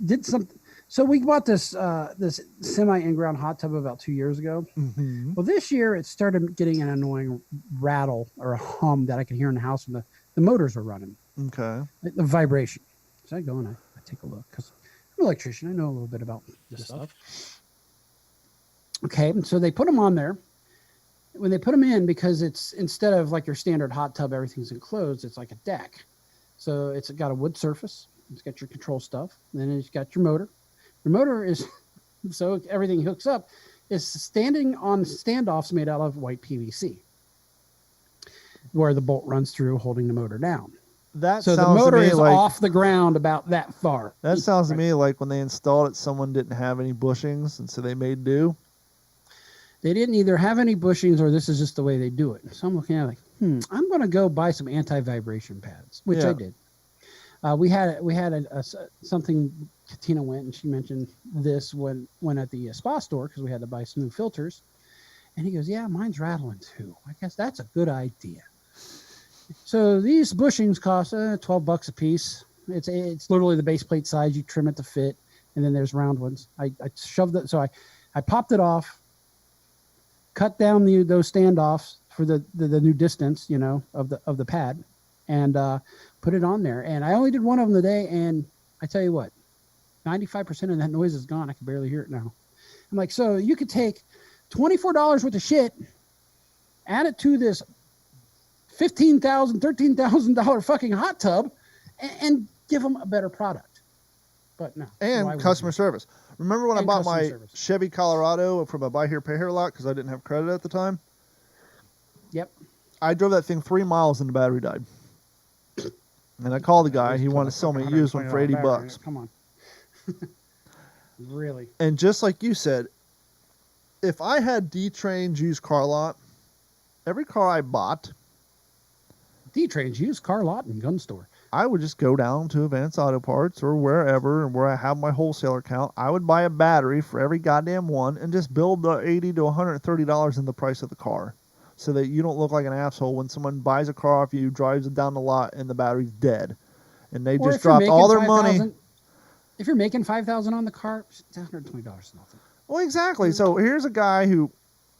Did some. So we bought this semi in-ground hot tub about 2 years ago. Mm-hmm. Well, this year it started getting an annoying rattle or a hum that I could hear in the house when the motors were running. Okay. The vibration. So I go and I take a look because I'm an electrician. I know a little bit about this stuff. Okay, and so they put them on there. When they put them in, because it's instead of like your standard hot tub, everything's enclosed, it's like a deck. So it's got a wood surface. It's got your control stuff. And then it's got your motor. Your motor is, so everything hooks up, is standing on standoffs made out of white PVC, where the bolt runs through, holding the motor down. So the motor is off the ground about that far. That sounds to me like when they installed it, someone didn't have any bushings, and so they made do. They didn't either have any bushings or this is just the way they do it. So I'm looking at it like, I'm going to go buy some anti-vibration pads, which I did. We had something. Katina went and she mentioned this when at the spa store because we had to buy some new filters, and he goes, "Yeah, mine's rattling too. I guess that's a good idea." So these bushings cost $12 a piece. It's literally the base plate size. You trim it to fit, and then there's round ones. I shoved it, so I popped it off, cut down those standoffs for the new distance, of the pad, and put it on there. And I only did one of them today, and I tell you what, 95% of that noise is gone. I can barely hear it now. I'm like, so you could take $24 worth of shit, add it to this $15,000, $13,000 fucking hot tub, and give them a better product. But no. And customer service. Remember when I And bought customer my service. Chevy Colorado from a buy here, pay here lot because I didn't have credit at the time? Yep. I drove that thing 3 miles and the battery died. And I called the guy. He wanted to sell me a used one for $80. Come on. Really? And just like you said, if I had D-Train's used car lot, every car I bought, D-Train's used car lot and gun store. I would just go down to Advanced Auto Parts or wherever where I have my wholesaler account. I would buy a battery for every goddamn one and just build the $80 to $130 in the price of the car, so that you don't look like an asshole when someone buys a car off you, drives it down the lot, and the battery's dead, and they Or just if you're dropped all their making money. $5,000 If you're making $5,000 on the car, it's $120 is nothing. Well, exactly. So here's a guy who,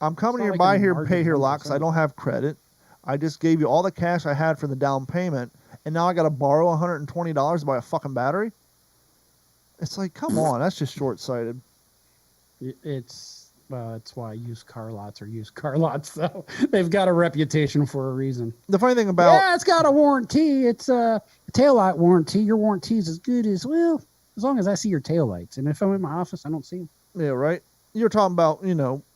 I'm coming It's here, not buy like a here, margin pay here of lot because I 1%. don't have credit. I just gave you all the cash I had for the down payment, and now I got to borrow $120 to buy a fucking battery. It's like, come on, that's just short-sighted. It's why used car lots are used car lots, though. They've got a reputation for a reason. The funny thing about Yeah, it's got a warranty. It's a taillight warranty. Your warranty's as good as, well, as long as I see your taillights. And if I'm in my office, I don't see them. yeah, right. You're talking about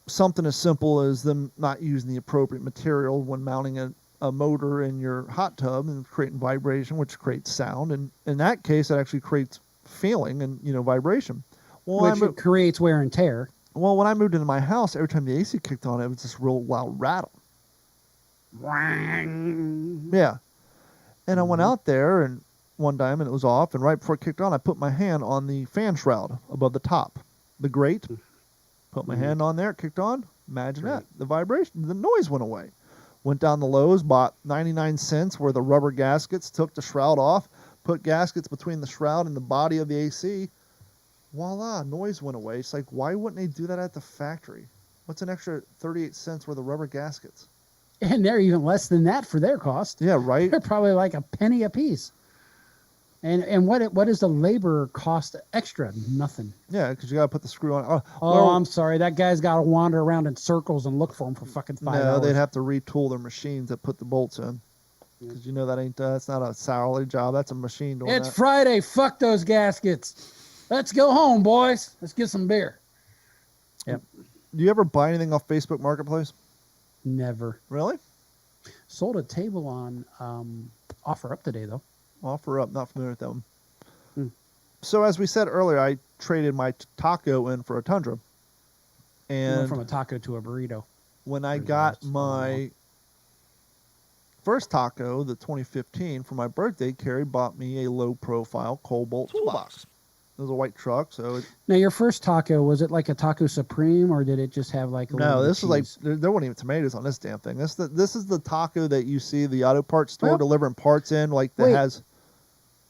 something as simple as them not using the appropriate material when mounting a motor in your hot tub and creating vibration, which creates sound. And in that case, it actually creates feeling and vibration. Well, Which it creates wear and tear. Well, when I moved into my house, every time the AC kicked on, it was this real loud rattle. Yeah. And I went out there and one time and it was off, and right before it kicked on, I put my hand on the fan shroud above the top, the grate. Put my hand on there, it kicked on. Imagine that. The vibration, the noise went away. Went down to Lowe's, bought 99 cents worth of rubber gaskets, took the shroud off, put gaskets between the shroud and the body of the AC. Voila, noise went away. It's like, why wouldn't they do that at the factory? What's an extra 38 cents worth of rubber gaskets? And they're even less than that for their cost. Yeah, right? They're probably like a penny a piece. And what is the labor cost extra? Nothing. Yeah, because you got to put the screw on. Oh, I'm sorry. That guy's got to wander around in circles and look for them for fucking 5 no, hours. they'd have to retool their machines that put the bolts in. Because that's not a salary job. That's a machine doing It's that. Friday. Fuck those gaskets. Let's go home, boys. Let's get some beer. Yep. Do you ever buy anything off Facebook Marketplace? Never. Really? Sold a table on Offer Up today, though. Offer Up, not familiar with them. Hmm. So as we said earlier, I traded my Taco in for a Tundra. We And went from a taco to a burrito. when I Pretty got nice. my first Taco, the 2015, for my birthday, Carrie bought me a low-profile Cobalt toolbox. It was a white truck, so Now, your first taco, was it like a Taco Supreme, or did it just have like a little no, bit of this is like cheese? there weren't even tomatoes on this damn thing. This is the taco that you see the auto parts store Well, delivering parts in, like that wait. has.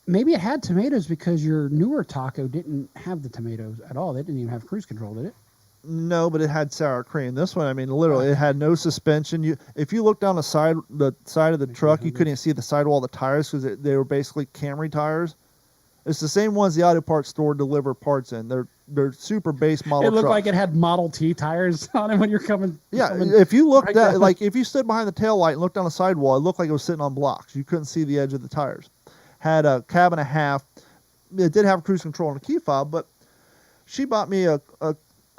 Maybe it had tomatoes because your newer taco didn't have the tomatoes at all. They didn't even have cruise control, did it? No, but it had sour cream. This one, I mean, literally, it had no suspension. If you look down the side of the truck, you couldn't even see the sidewall of the tires because they were basically Camry tires. It's the same ones the auto parts store deliver parts in. They're super base model. It looked trucks. like it had Model T tires on it when you're coming. Yeah, coming if you looked right at down. like if you stood behind the tail light and looked down the sidewall, it looked like it was sitting on blocks. You couldn't see the edge of the tires. Had a cab and a half. It did have cruise control and a key fob, but she bought me a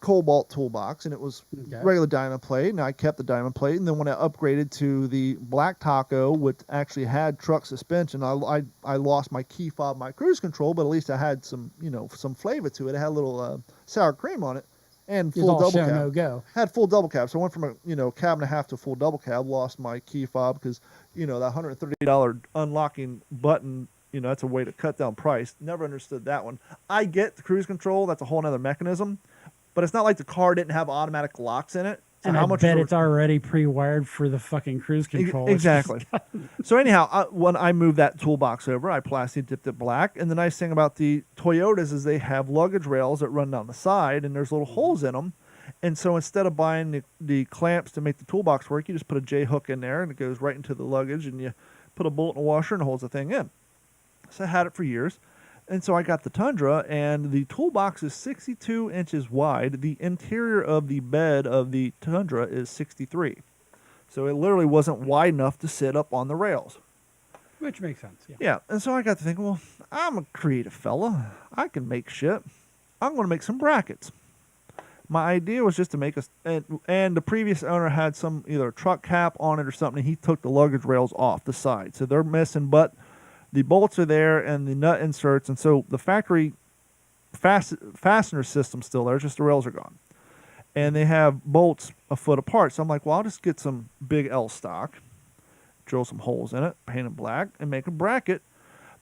Cobalt toolbox, and it was Okay. regular diamond plate, and I kept the diamond plate. And then when I upgraded to the black Taco, which actually had truck suspension, I lost my key fob, my cruise control, but at least I had some some flavor to it. It had a little sour cream on it, and It's full all double show, cab. no go. Had full double cab, so I went from a cab and a half to full double cab. Lost my key fob because that $130 unlocking button. That's a way to cut down price. Never understood that one. I get the cruise control. That's a whole other mechanism. But it's not like the car didn't have automatic locks in it. So And how I much bet is it's already pre-wired for the fucking cruise control. Exactly. So anyhow, when I moved that toolbox over, I plastic dipped it black. And the nice thing about the Toyotas is they have luggage rails that run down the side, and there's little holes in them. And so instead of buying the clamps to make the toolbox work, you just put a J-hook in there, and it goes right into the luggage, and you put a bolt in a washer and holds the thing in. So I had it for years. And so I got the Tundra, and the toolbox is 62 inches wide. The interior of the bed of the Tundra is 63. So it literally wasn't wide enough to sit up on the rails. Which makes sense, yeah. Yeah, and so I got to thinking, well, I'm a creative fella. I can make shit. I'm going to make some brackets. My idea was just to make and the previous owner had some either a truck cap on it or something. He took the luggage rails off the side, so they're missing, but the bolts are there and the nut inserts, and so the factory fastener system's still there, just the rails are gone. And they have bolts a foot apart. So I'm like, well, I'll just get some big L stock, drill some holes in it, paint it black, and make a bracket.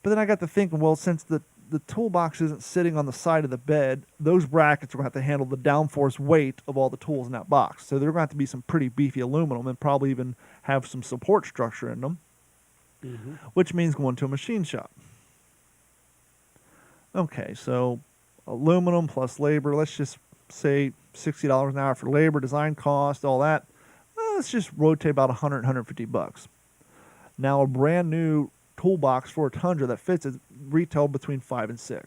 But then I got to thinking, well, since the toolbox isn't sitting on the side of the bed, those brackets are going to have to handle the downforce weight of all the tools in that box. So they're going to have to be some pretty beefy aluminum and probably even have some support structure in them, which means going to a machine shop. Okay, so aluminum plus labor, let's just say $60 an hour for labor, design cost, all that. Let's just rotate about $100, $150. Now a brand new toolbox for a Tundra that fits it retail between $5 and $6.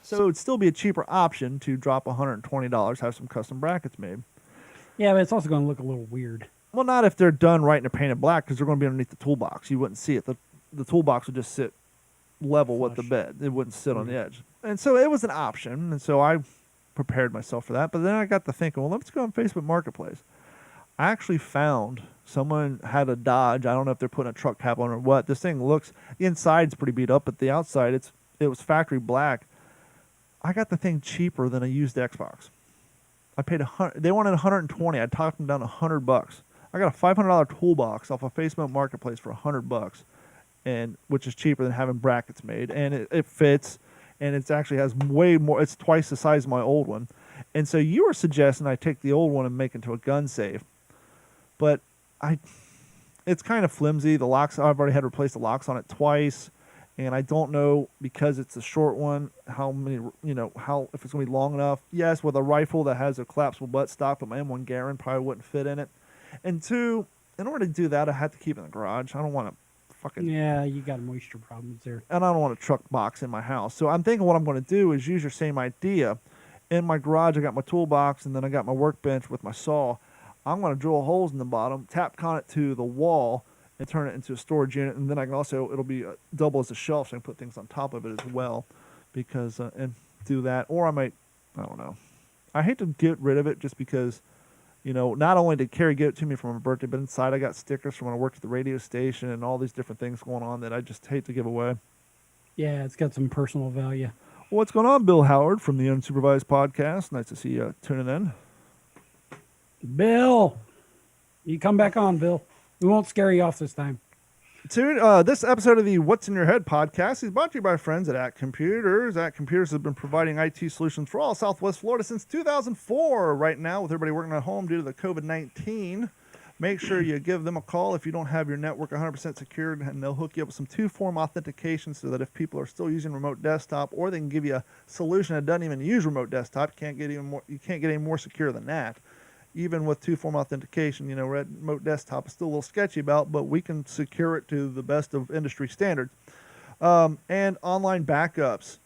So it would still be a cheaper option to drop $120, have some custom brackets made. Yeah, but it's also going to look a little weird. Well, not if they're done right and they're painted black, because they're going to be underneath the toolbox. You wouldn't see it. The toolbox would just sit level with the bed. It wouldn't sit on the edge. And so it was an option, and so I prepared myself for that. But then I got to thinking, well, let's go on Facebook Marketplace. I actually found someone had a Dodge. I don't know if they're putting a truck cap on or what. This thing looks, the inside's pretty beat up, but the outside, it was factory black. I got the thing cheaper than a used Xbox. I paid they wanted $120. I talked them down $100. I got a $500 toolbox off of Facebook Marketplace for $100, and which is cheaper than having brackets made, and it fits, and it actually has way more. It's twice the size of my old one, and so you were suggesting I take the old one and make it into a gun safe, but it's kind of flimsy. The locks, I've already had to replace the locks on it twice, and I don't know, because it's a short one, how many, if it's going to be long enough. Yes, with a rifle that has a collapsible buttstock, but my M1 Garand probably wouldn't fit in it. And two, in order to do that, I had to keep it in the garage. I don't want to fucking... Yeah, you got moisture problems there. And I don't want a truck box in my house. So I'm thinking what I'm going to do is use your same idea. In my garage, I got my toolbox, and then I got my workbench with my saw. I'm going to drill holes in the bottom, Tapcon it to the wall, and turn it into a storage unit. And then I can also, it'll be double as a shelf, so I can put things on top of it as well, because and do that. Or I might, I don't know. I hate to get rid of it just because, not only did Carrie give it to me for my birthday, but inside I got stickers from when I worked at the radio station and all these different things going on that I just hate to give away. Yeah, it's got some personal value. What's going on, Bill Howard from the Unsupervised Podcast? Nice to see you tuning in. Bill, you come back on, Bill. We won't scare you off this time. This episode of the What's in Your Head podcast is brought to you by friends at Act Computers. Act Computers has been providing IT solutions for all Southwest Florida since 2004. Right now, with everybody working at home due to the COVID-19, make sure you give them a call if you don't have your network 100% secured, and they'll hook you up with some two-form authentication so that if people are still using remote desktop, or they can give you a solution that doesn't even use remote desktop, you can't get any more secure than that. Even with two-form authentication, remote desktop is still a little sketchy about, but we can secure it to the best of industry standards. And online backups,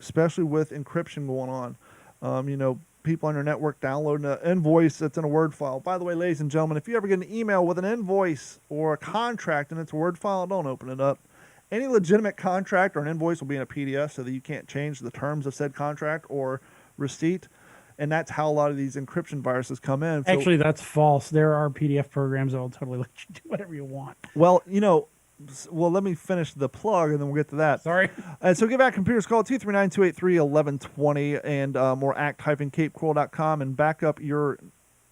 especially with encryption going on. People on your network downloading an invoice that's in a Word file. By the way, ladies and gentlemen, if you ever get an email with an invoice or a contract and it's a Word file, don't open it up. Any legitimate contract or an invoice will be in a PDF so that you can't change the terms of said contract or receipt. And that's how a lot of these encryption viruses come in. Actually, that's false. There are PDF programs that will totally let you do whatever you want. Well, let me finish the plug, and then we'll get to that. Sorry. So give Act Computers a call, 239-283-1120, and or act-capecoral.com, and back up your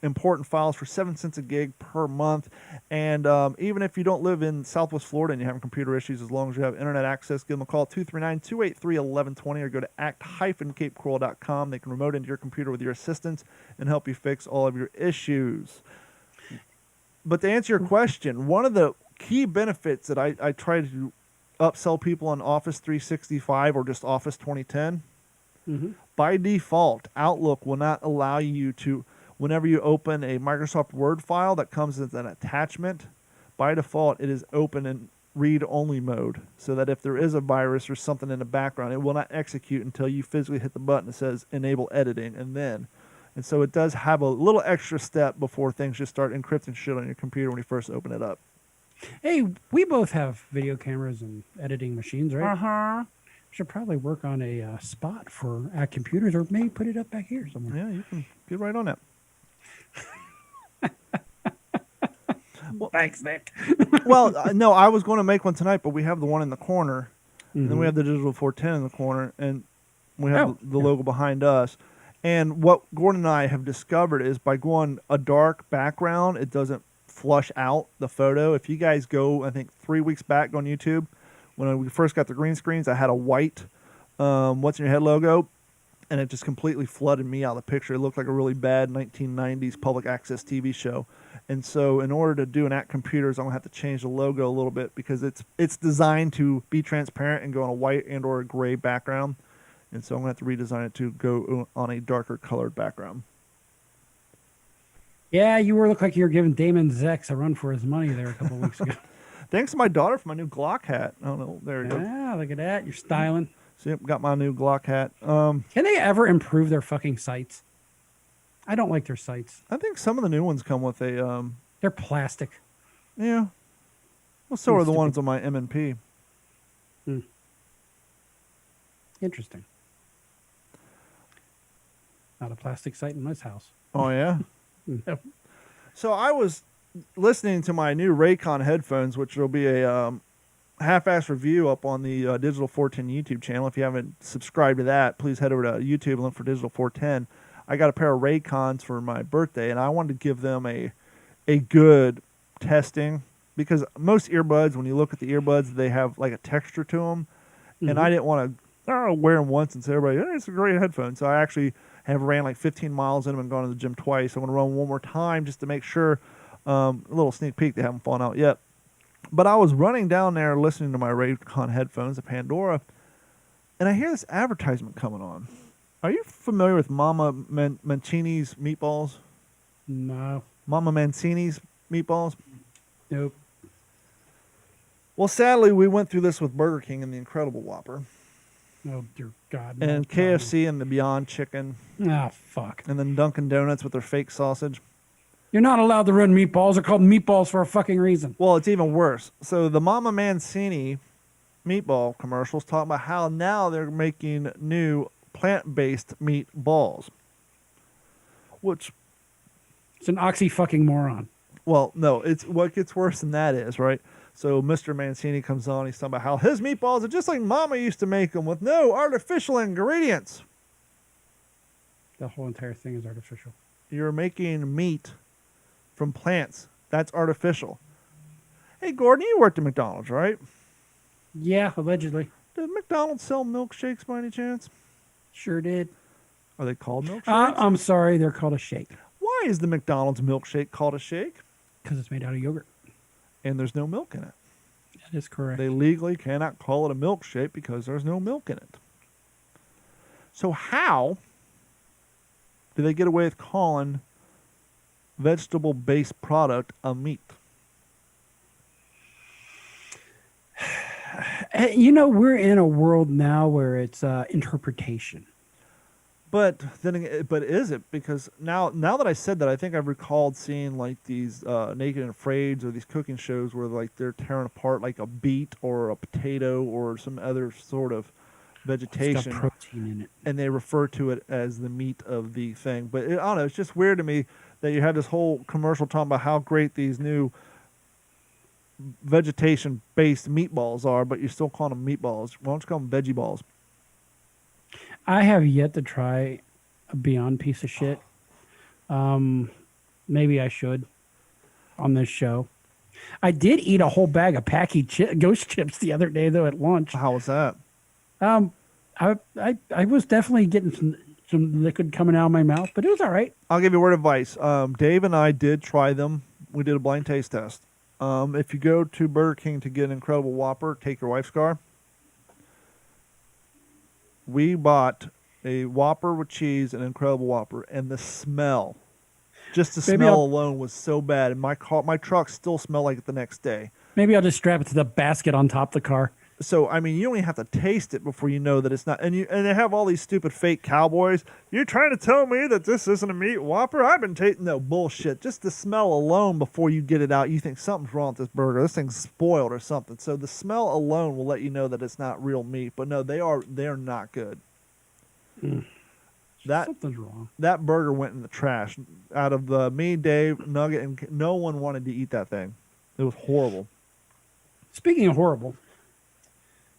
important files for 7 cents a gig per month. And even if you don't live in Southwest Florida and you have computer issues, as long as you have internet access, give them a call, 239-283-1120, or go to act-capecoral.com. They can remote into your computer with your assistance and help you fix all of your issues. But to answer your question, one of the key benefits that I try to upsell people on Office 365 or just Office 2010, by default, Outlook will not allow you to, whenever you open a Microsoft Word file that comes as an attachment, by default, it is open in read-only mode, so that if there is a virus or something in the background, it will not execute until you physically hit the button that says Enable Editing, and so it does have a little extra step before things just start encrypting shit on your computer when you first open it up. Hey, we both have video cameras and editing machines, right? Should probably work on a spot for Act Computers, or maybe put it up back here somewhere. Yeah, you can get right on that. Well, thanks, Nick. Well, no, I was going to make one tonight, but we have the one in the corner, and then we Mhm. have the Digital 410 in the corner, and we have Oh, the yeah. logo behind us. And what Gordon and I have discovered is by going a dark background, it doesn't flush out the photo. If you guys go, I think 3 weeks back on YouTube, when we first got the green screens, I had a white What's in Your Head logo, and it just completely flooded me out of the picture. It looked like a really bad 1990s public access TV show. And so in order to do an Act Computers, I'm going to have to change the logo a little bit because it's designed to be transparent and go on a white and or a gray background. And so I'm going to have to redesign it to go on a darker colored background. Yeah, you look like you were giving Damon Zex a run for his money there a couple of weeks ago. Thanks to my daughter for my new Glock hat. I don't know. There you go. Yeah, look at that. You're styling. See, got my new Glock hat. Can they ever improve their fucking sights? I don't like their sights. I think some of the new ones come with a, They're plastic. yeah. Well, so are the Stupid. ones on my M&P. Interesting. Not a plastic sight in this house. Oh, yeah? No. So I was listening to my new Raycon headphones, which will be a half-ass review up on the Digital 410 YouTube channel. If you haven't subscribed to that, please head over to YouTube and look for Digital 410. I got a pair of Raycons for my birthday, and I wanted to give them a good testing because most earbuds, when you look at the earbuds, they have like a texture to them, and I didn't want to wear them once and say, everybody, hey, it's a great headphone. So I actually have ran like 15 miles in them and gone to the gym twice. I'm going to run one more time just to make sure. A little sneak peek, they haven't fallen out yet. But I was running down there listening to my Raycon headphones, the Pandora, and I hear this advertisement coming on. Are you familiar with Mama Mancini's meatballs? No. Mama Mancini's meatballs? Nope. Well, sadly, we went through this with Burger King and the Incredible Whopper, Oh, dear God. and KFC and the Beyond Chicken, Ah, fuck. and then Dunkin' Donuts with their fake sausage. You're not allowed to run meatballs. They're called meatballs for a fucking reason. Well, it's even worse. So the Mama Mancini meatball commercials talk about how now they're making new plant-based meatballs, which, It's an oxy fucking moron. well, no, it's what gets worse than that is, right? So Mr. Mancini comes on, he's talking about how his meatballs are just like Mama used to make them with no artificial ingredients. The whole entire thing is artificial. You're making meat from plants. That's artificial. Hey, Gordon, you worked at McDonald's, right? Yeah, allegedly. Does McDonald's sell milkshakes by any chance? Sure did. Are they called milkshakes? I'm sorry. They're called a shake Why is the McDonald's milkshake called a shake? because it's made out of yogurt. And there's no milk in it. That is correct. They legally cannot call it a milkshake because there's no milk in it. So how do they get away with calling vegetable-based product a meat? You know, we're in a world now where it's interpretation. But then, but is it? Because now that I said that, I think I've recalled seeing like these Naked and Afraid or these cooking shows where like they're tearing apart like a beet or a potato or some other sort of It's vegetation, got protein in it. and they refer to it as the meat of the thing. But I don't know. It's just weird to me that you have this whole commercial talking about how great these new vegetation-based meatballs are, but you're still calling them meatballs. Why don't you call them veggie balls? I have yet to try a Beyond piece of shit. Maybe I should on this show. I did eat a whole bag of Packy Ghost chips the other day though at lunch. How was that? I was definitely getting some liquid coming out of my mouth, but it was all right. I'll give you a word of advice. Dave and I did try them. We did a blind taste test. If you go to Burger King to get an Incredible Whopper, take your wife's car. We bought a Whopper with cheese and an Incredible Whopper, and the smell, just the Maybe smell I'll- alone was so bad. And my truck still smelled like it the next day. Maybe I'll just strap it to the basket on top of the car. So I mean, you only have to taste it before you know that it's not. And they have all these stupid fake cowboys. You're trying to tell me that this isn't a meat Whopper? I've been tasting no bullshit. Just the smell alone before you get it out, you think something's wrong with this burger. This thing's spoiled or something. So the smell alone will let you know that it's not real meat. But no, they are not good. Something's wrong. That burger went in the trash. Out of me, Dave, Nugget, and no one wanted to eat that thing. It was horrible. Speaking of horrible,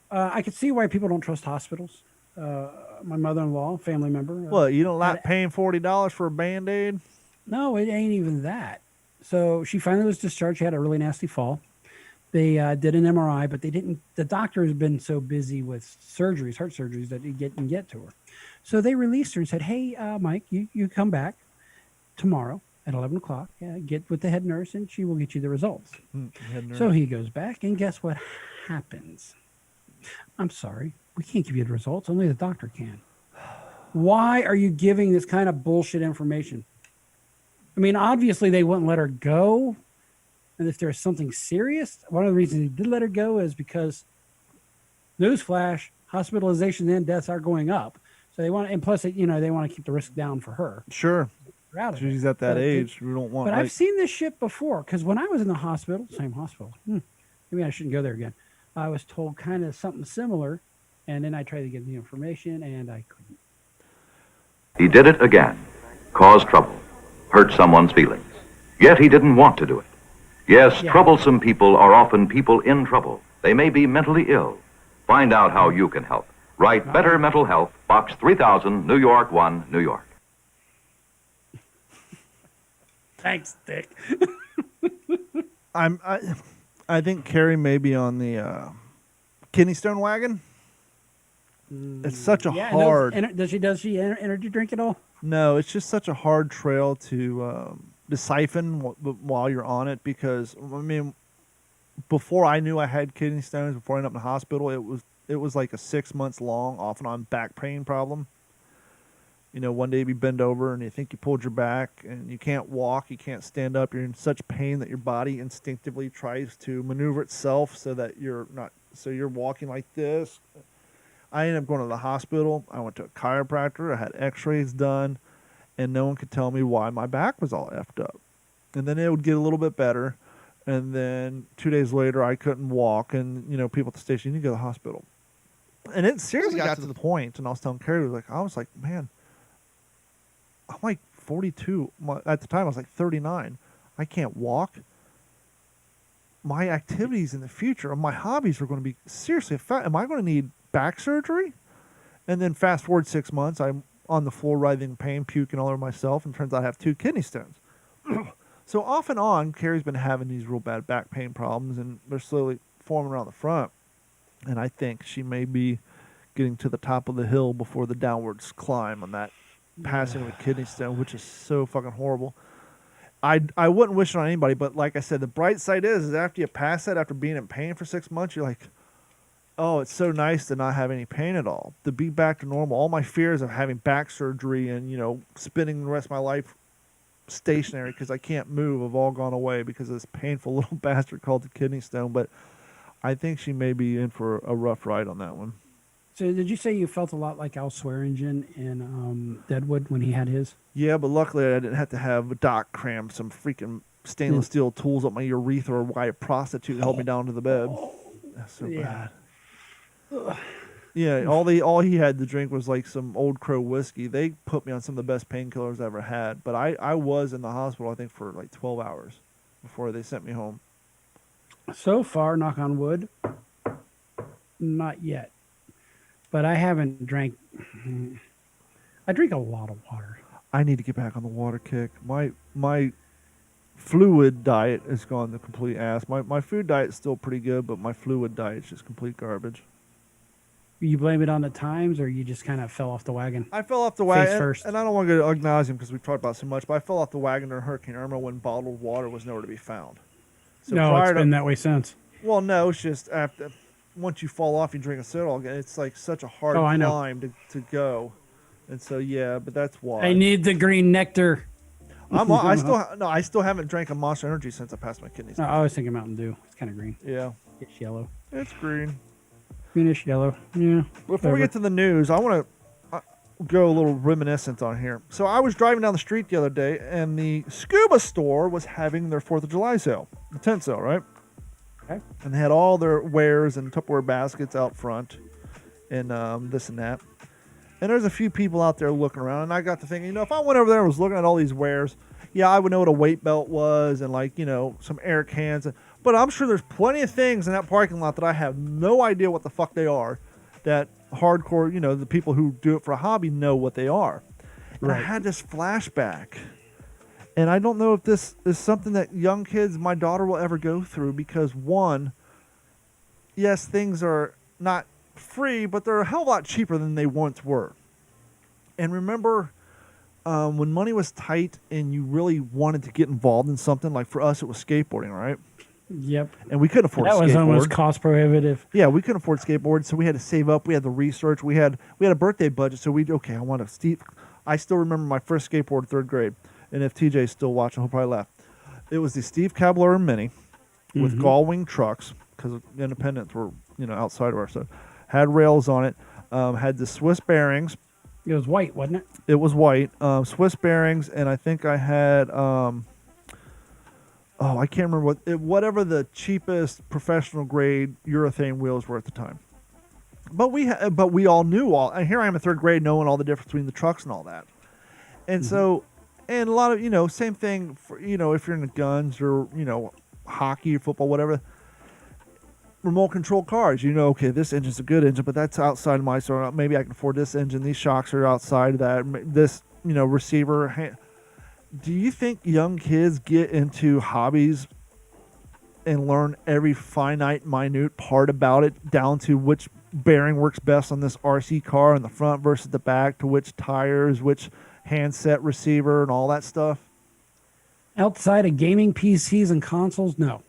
I could see why people don't trust hospitals. My mother-in-law, family member. Well, you don't like paying $40 for a Band-Aid? No, it ain't even that. So she finally was discharged. She had a really nasty fall. They did an MRI, but they didn't. The doctor has been so busy with surgeries, heart surgeries, that he didn't get to her. So they released her and said, "Hey, Mike, you come back tomorrow at 11 o'clock. Get with the head nurse, and she will get you the results." So he goes back, and guess what happens? I'm sorry, we can't give you the results. Only the doctor can. Why are you giving this kind of bullshit information? I mean, obviously they wouldn't let her go. And if there's something serious, one of the reasons they did let her go is because, newsflash, hospitalization and deaths are going up. So they want, and plus, they want to keep the risk down for her. Sure. She's at that age. We don't want. But I've seen this shit before, because when I was in the hospital, same hospital, maybe I shouldn't go there again. I was told kind of something similar, and then I tried to get the information, and I couldn't. He did it again, caused trouble, hurt someone's feelings. Yet he didn't want to do it. Yes, troublesome people are often people in trouble. They may be mentally ill. Find out how you can help. Write Better Mental Health, Box 3000, New York 1, New York. Thanks, Dick. I think Carrie may be on the kidney stone wagon. It's such a hard. Does she energy drink at all? No, it's just such a hard trail to siphon while you're on it, because I mean, before I knew I had kidney stones, before I ended up in the hospital, it was like a 6 months long off and on back pain problem. One day you bend over and you think you pulled your back and you can't walk, you can't stand up. You're in such pain that your body instinctively tries to maneuver itself so that you're walking like this. I ended up going to the hospital. I went to a chiropractor. I had x-rays done, and no one could tell me why my back was all effed up. And then it would get a little bit better. And then 2 days later, I couldn't walk. And, people at the station, you need to go to the hospital. And it seriously got to the point, and I was telling Carrie, I was like, man, I'm like 42. At the time, I was like 39. I can't walk. My activities in the future, my hobbies are going to be seriously affected. Am I going to need back surgery? And then fast forward 6 months, I'm on the floor writhing in pain, puking all over myself, and turns out I have 2 kidney stones. So off and on, Carrie's been having these real bad back pain problems, and they're slowly forming around the front. And I think she may be getting to the top of the hill before the downwards climb on that passing of a kidney stone, which is so fucking horrible. I wouldn't wish it on anybody, but like I said, the bright side is after you pass that, after being in pain for 6 months, you're like, oh, it's so nice to not have any pain at all, to be back to normal. All my fears of having back surgery and, spending the rest of my life stationary because I can't move have all gone away because of this painful little bastard called the kidney stone. But I think she may be in for a rough ride on that one. So did you say you felt a lot like Al Swearingen in Deadwood when he had his? Yeah, but luckily I didn't have to have a doc cram some freaking stainless steel tools up my urethra or why a prostitute held me down to the bed. That's so bad. Ugh. Yeah, all he had to drink was like some Old Crow whiskey. They put me on some of the best painkillers I ever had. But I was in the hospital, I think, for like 12 hours before they sent me home. So far, knock on wood, not yet. But I haven't drank. I drink a lot of water. I need to get back on the water kick. My fluid diet has gone to complete ass. My food diet is still pretty good, but my fluid diet is just complete garbage. You blame it on the times, or you just kind of fell off the wagon? I fell off the wagon, first. and I don't want to go to Agnosium because we've talked about it so much, but I fell off the wagon during Hurricane Irma when bottled water was nowhere to be found. So no, it's been that way since. Well, no, it's just after once you fall off, you drink a soda again. It's like such a hard climb to go, and so yeah, but that's why. I need the green nectar. I still haven't drank a Monster Energy since I passed my kidneys. No, I was thinking Mountain Dew. It's kind of green. Yeah, it's yellow. It's green. Greenish yellow. Yeah. Before we get to the news, I want to go a little reminiscent on here. So I was driving down the street the other day, and the Scuba store was having their 4th of July sale, the tent sale, right? Okay. And they had all their wares and Tupperware baskets out front and this and that. And there's a few people out there looking around, and I got to thinking, if I went over there and was looking at all these wares, yeah, I would know what a weight belt was and, some air cans. But I'm sure there's plenty of things in that parking lot that I have no idea what the fuck they are, that hardcore, the people who do it for a hobby know what they are. And Right. I had this flashback. And I don't know if this is something that young kids, my daughter, will ever go through because, one, yes, things are not free, but they're a hell of a lot cheaper than they once were. And remember when money was tight and you really wanted to get involved in something, like for us, it was skateboarding, right? Yep. And we couldn't afford a That was skateboard. almost cost prohibitive. Yeah, we couldn't afford skateboards, so we had to save up. We had the research. We had a birthday budget, so I still remember my first skateboard, 3rd grade. And if TJ's still watching, he'll probably laugh. It was the Steve Caballero Mini with gull wing trucks, because Independents were outside of our stuff. Had rails on it. Had the Swiss bearings. It was white, wasn't it? It was white. Swiss bearings, and I think I had I can't remember whatever the cheapest professional grade urethane wheels were at the time. But we all knew all. And here I am in 3rd grade knowing all the difference between the trucks and all that. And so, and a lot of same thing for if you're in the guns or hockey or football, whatever. Remote control cars, okay, this engine's a good engine, but that's outside of my store. Maybe I can afford this engine. These shocks are outside of that. This receiver. Do you think young kids get into hobbies and learn every finite, minute part about it, down to which bearing works best on this RC car in the front versus the back, to which tires, which handset receiver, and all that stuff? Outside of gaming PCs and consoles, no.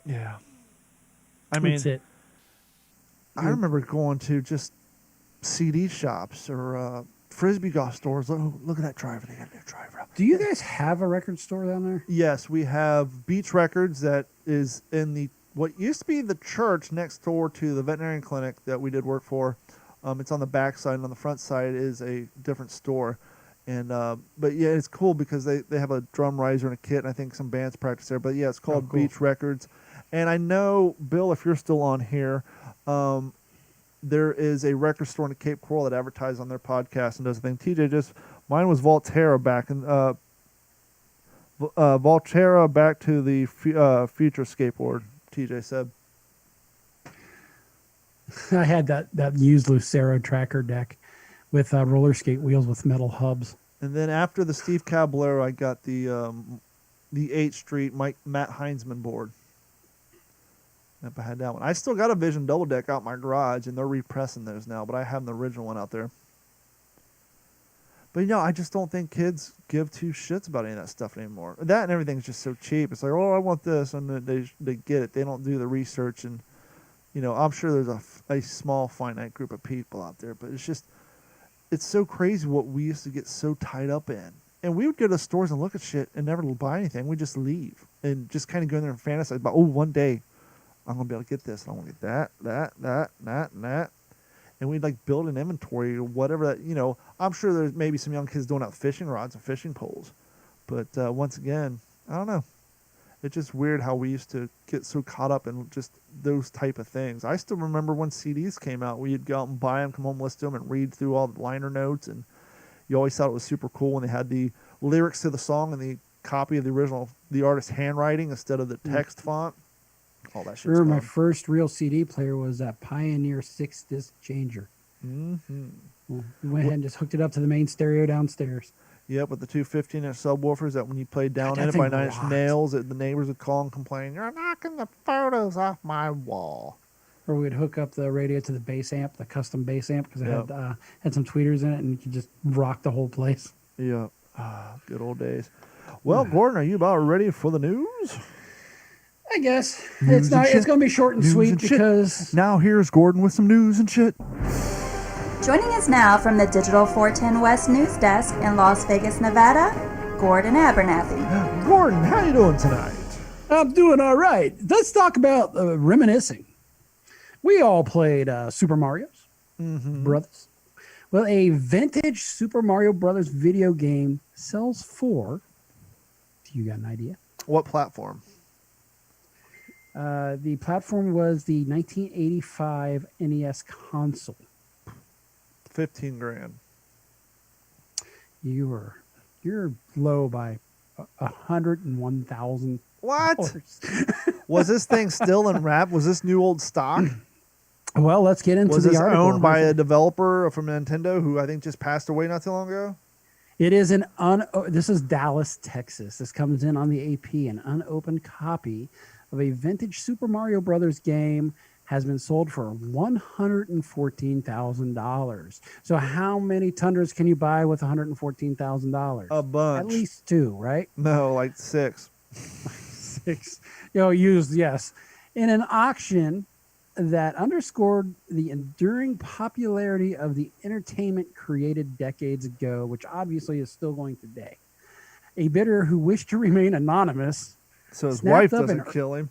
Yeah. I mean, That's it. I remember going to just CD shops or Frisbee golf stores. Look at that driver. They got a new driver out. Do you guys have a record store down there? Yes, we have Beach Records that is in what used to be the church next door to the veterinarian clinic that we did work for. It's on the back side, and on the front side is a different store. And but yeah, it's cool because they have a drum riser and a kit, and I think some bands practice there. But yeah, it's called cool. Beach Records. And I know, Bill, if you're still on here, there is a record store in Cape Coral that advertises on their podcast and does a thing. TJ mine was Volterra back in Volterra back to the future skateboard. TJ said. I had that used Lucero tracker deck with roller skate wheels with metal hubs. And then after the Steve Caballero, I got the 8th Street Matt Heinzman board. Yep, I had that one. I still got a Vision double deck out in my garage, and they're repressing those now, but I have the original one out there. But I just don't think kids give two shits about any of that stuff anymore. That and everything's just so cheap. It's like, oh, I want this, and they get it. They don't do the research, and I'm sure there's a small finite group of people out there, but it's so crazy what we used to get so tied up in. And we would go to the stores and look at shit and never buy anything. We'd just leave and just kind of go in there and fantasize about, one day I'm going to be able to get this, and I want to get that. And we'd build an inventory or whatever that, I'm sure there's maybe some young kids doing out fishing rods and fishing poles. But once again, I don't know. It's just weird how we used to get so caught up in just those type of things. I still remember when CDs came out, we'd go out and buy them, come home, listen to them, and read through all the liner notes. And you always thought it was super cool when they had the lyrics to the song and the copy of the artist's handwriting instead of the text font. All that shit. My first real CD player was that Pioneer 6-disc changer. Mm-hmm. We went ahead and just hooked it up to the main stereo downstairs. Yep, with the two 15-inch subwoofers that when you played Down God, In that It by thing Nine Inch rocked. Nails, the neighbors would call and complain, "You're knocking the photos off my wall." Or we'd hook up the radio to the bass amp, the custom bass amp, because it Yep. had some tweeters in it, and you could just rock the whole place. Yep. Good old days. Well, Gordon, are you about ready for the news? I guess News and shit. It's going to be short and News sweet and shit. because Now here's Gordon with some news and shit. Joining us now from the Digital 410 West News Desk in Las Vegas, Nevada, Gordon Abernathy. Gordon, how you doing tonight? I'm doing all right. Let's talk about reminiscing. We all played Super Mario's Mm-hmm. Brothers. Well, a vintage Super Mario Brothers video game sells for. Do you got an idea? What platform? The platform was the 1985 NES console. 15 grand. You're low by $101,000. What? Was this thing still in wrap? Was this new old stock? Well, let's get into Was the this article. owned by a developer from Nintendo who I think just passed away not too long ago? It is this is Dallas, Texas. This comes in on the AP. An unopened copy of a vintage Super Mario Brothers game has been sold for $114,000. So how many Tundras can you buy with $114,000? A bunch. At least two, right? No, like 6. 6. Used, yes. In an auction that underscored the enduring popularity of the entertainment created decades ago, which obviously is still going today. A bidder who wished to remain anonymous. So his Snapped wife up doesn't and- kill him.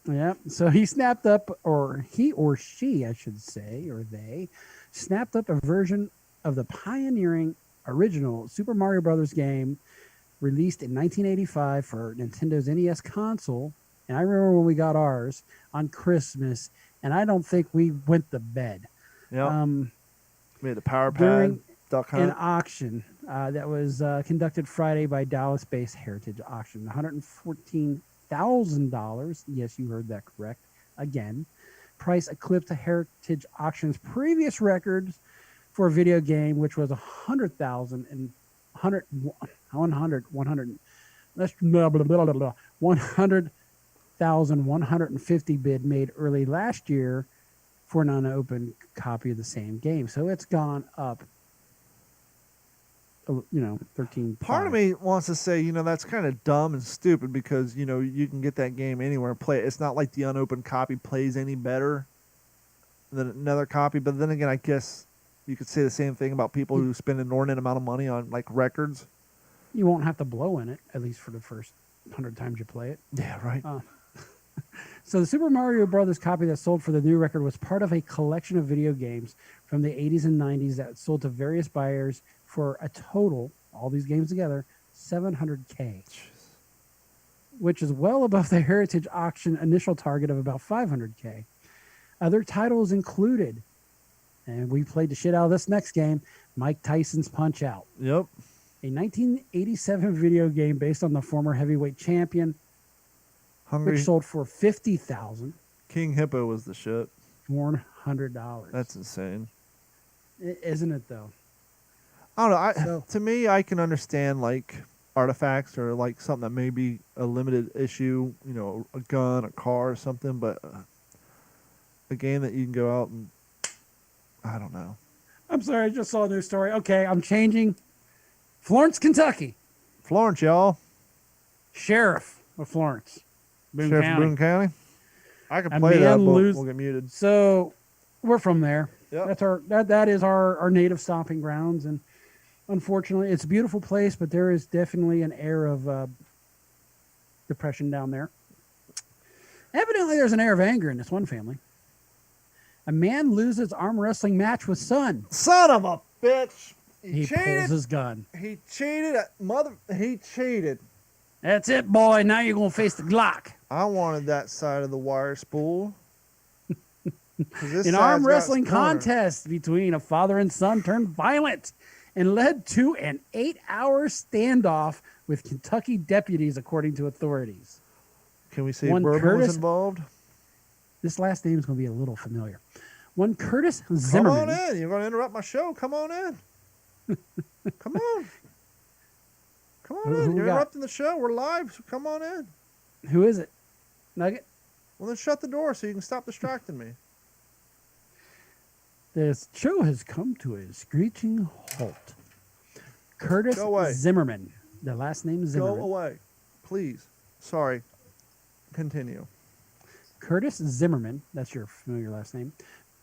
Yeah, so he snapped up, or he or she, I should say, or they, snapped up a version of the pioneering original Super Mario Brothers game released in 1985 for Nintendo's NES console. And I remember when we got ours on Christmas, and I don't think we went to bed. Yeah. We had the power pad, during duck an hunt. auction that was conducted Friday by Dallas-based Heritage Auction. $114,000. Yes, you heard that correct. Again, price eclipsed Heritage Auction's previous records for a video game, which was 100,000 and 100,150 bid made early last year for an unopened copy of the same game. So it's gone up, 13. Part of me wants to say, that's kind of dumb and stupid because, you can get that game anywhere and play it. It's not like the unopened copy plays any better than another copy. But then again, I guess you could say the same thing about people who spend an inordinate amount of money on, like, records. You won't have to blow in it, at least for the first 100 times you play it. Yeah, right. So the Super Mario Brothers copy that sold for the new record was part of a collection of video games from the 80s and 90s that sold to various buyers for a total, all these games together, $700K, which is well above the Heritage Auction initial target of about $500K. Other titles included, and we played the shit out of this next game, Mike Tyson's Punch-Out, Yep. a 1987 video game based on the former heavyweight champion, Hungry which sold for $50,400. King Hippo was the shit. That's insane. Isn't it though? I don't know. So- To me, I can understand like artifacts or like something that may be a limited issue, a gun, a car, or something. But a game that you can go out and I don't know. I'm sorry, I just saw a new story. Okay, I'm changing. Florence, Kentucky. Florence, y'all. Sheriff of Florence. Boone Sheriff of County. Boone County. I can A play that, man but lose- we'll get muted. So we're from there. Yep. That's that is our native stomping grounds, and unfortunately, it's a beautiful place, but there is definitely an air of depression down there. Evidently, there's an air of anger in this one family. A man loses arm wrestling match with son. Son of a bitch. He pulls his gun. He cheated. He cheated. That's it, boy. Now you're gonna face the Glock. I wanted that side of the wire spool. 'Cause this An side's arm got wrestling splinter. contest between a father and son turned violent and led to an 8-hour standoff with Kentucky deputies, according to authorities. Can we say One bourbon Curtis- was involved? This last name is going to be a little familiar. One Curtis Come Zimmerman. on in. You're going to interrupt my show. Come on in. Come on. Come on Who in. we You're got? interrupting the show. We're live. So come on in. Who is it? Nugget? Well, then shut the door so you can stop distracting me. This show has come to a screeching halt. Curtis Go away. Zimmerman. The last name is Zimmerman. Go away. Please. Sorry. Continue. Curtis Zimmerman, that's your familiar last name.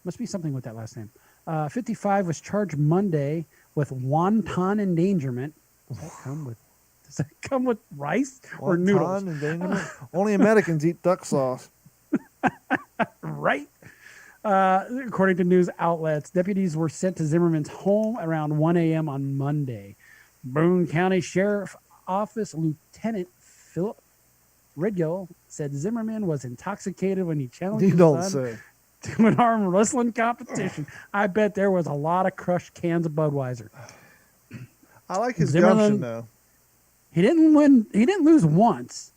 Must be something with that last name. 55 was charged Monday with wanton endangerment. Does that come with rice or noodles? Wonton endangerment? Only Americans eat duck sauce. Right. According to news outlets, deputies were sent to Zimmerman's home around 1 a.m. on Monday. Boone County Sheriff Office Lieutenant Philip Ridgill said Zimmerman was intoxicated when he challenged You his don't son say. to an arm wrestling competition. I bet there was a lot of crushed cans of Budweiser. I like his Zimmerman- gumption though. He didn't win. He didn't lose once.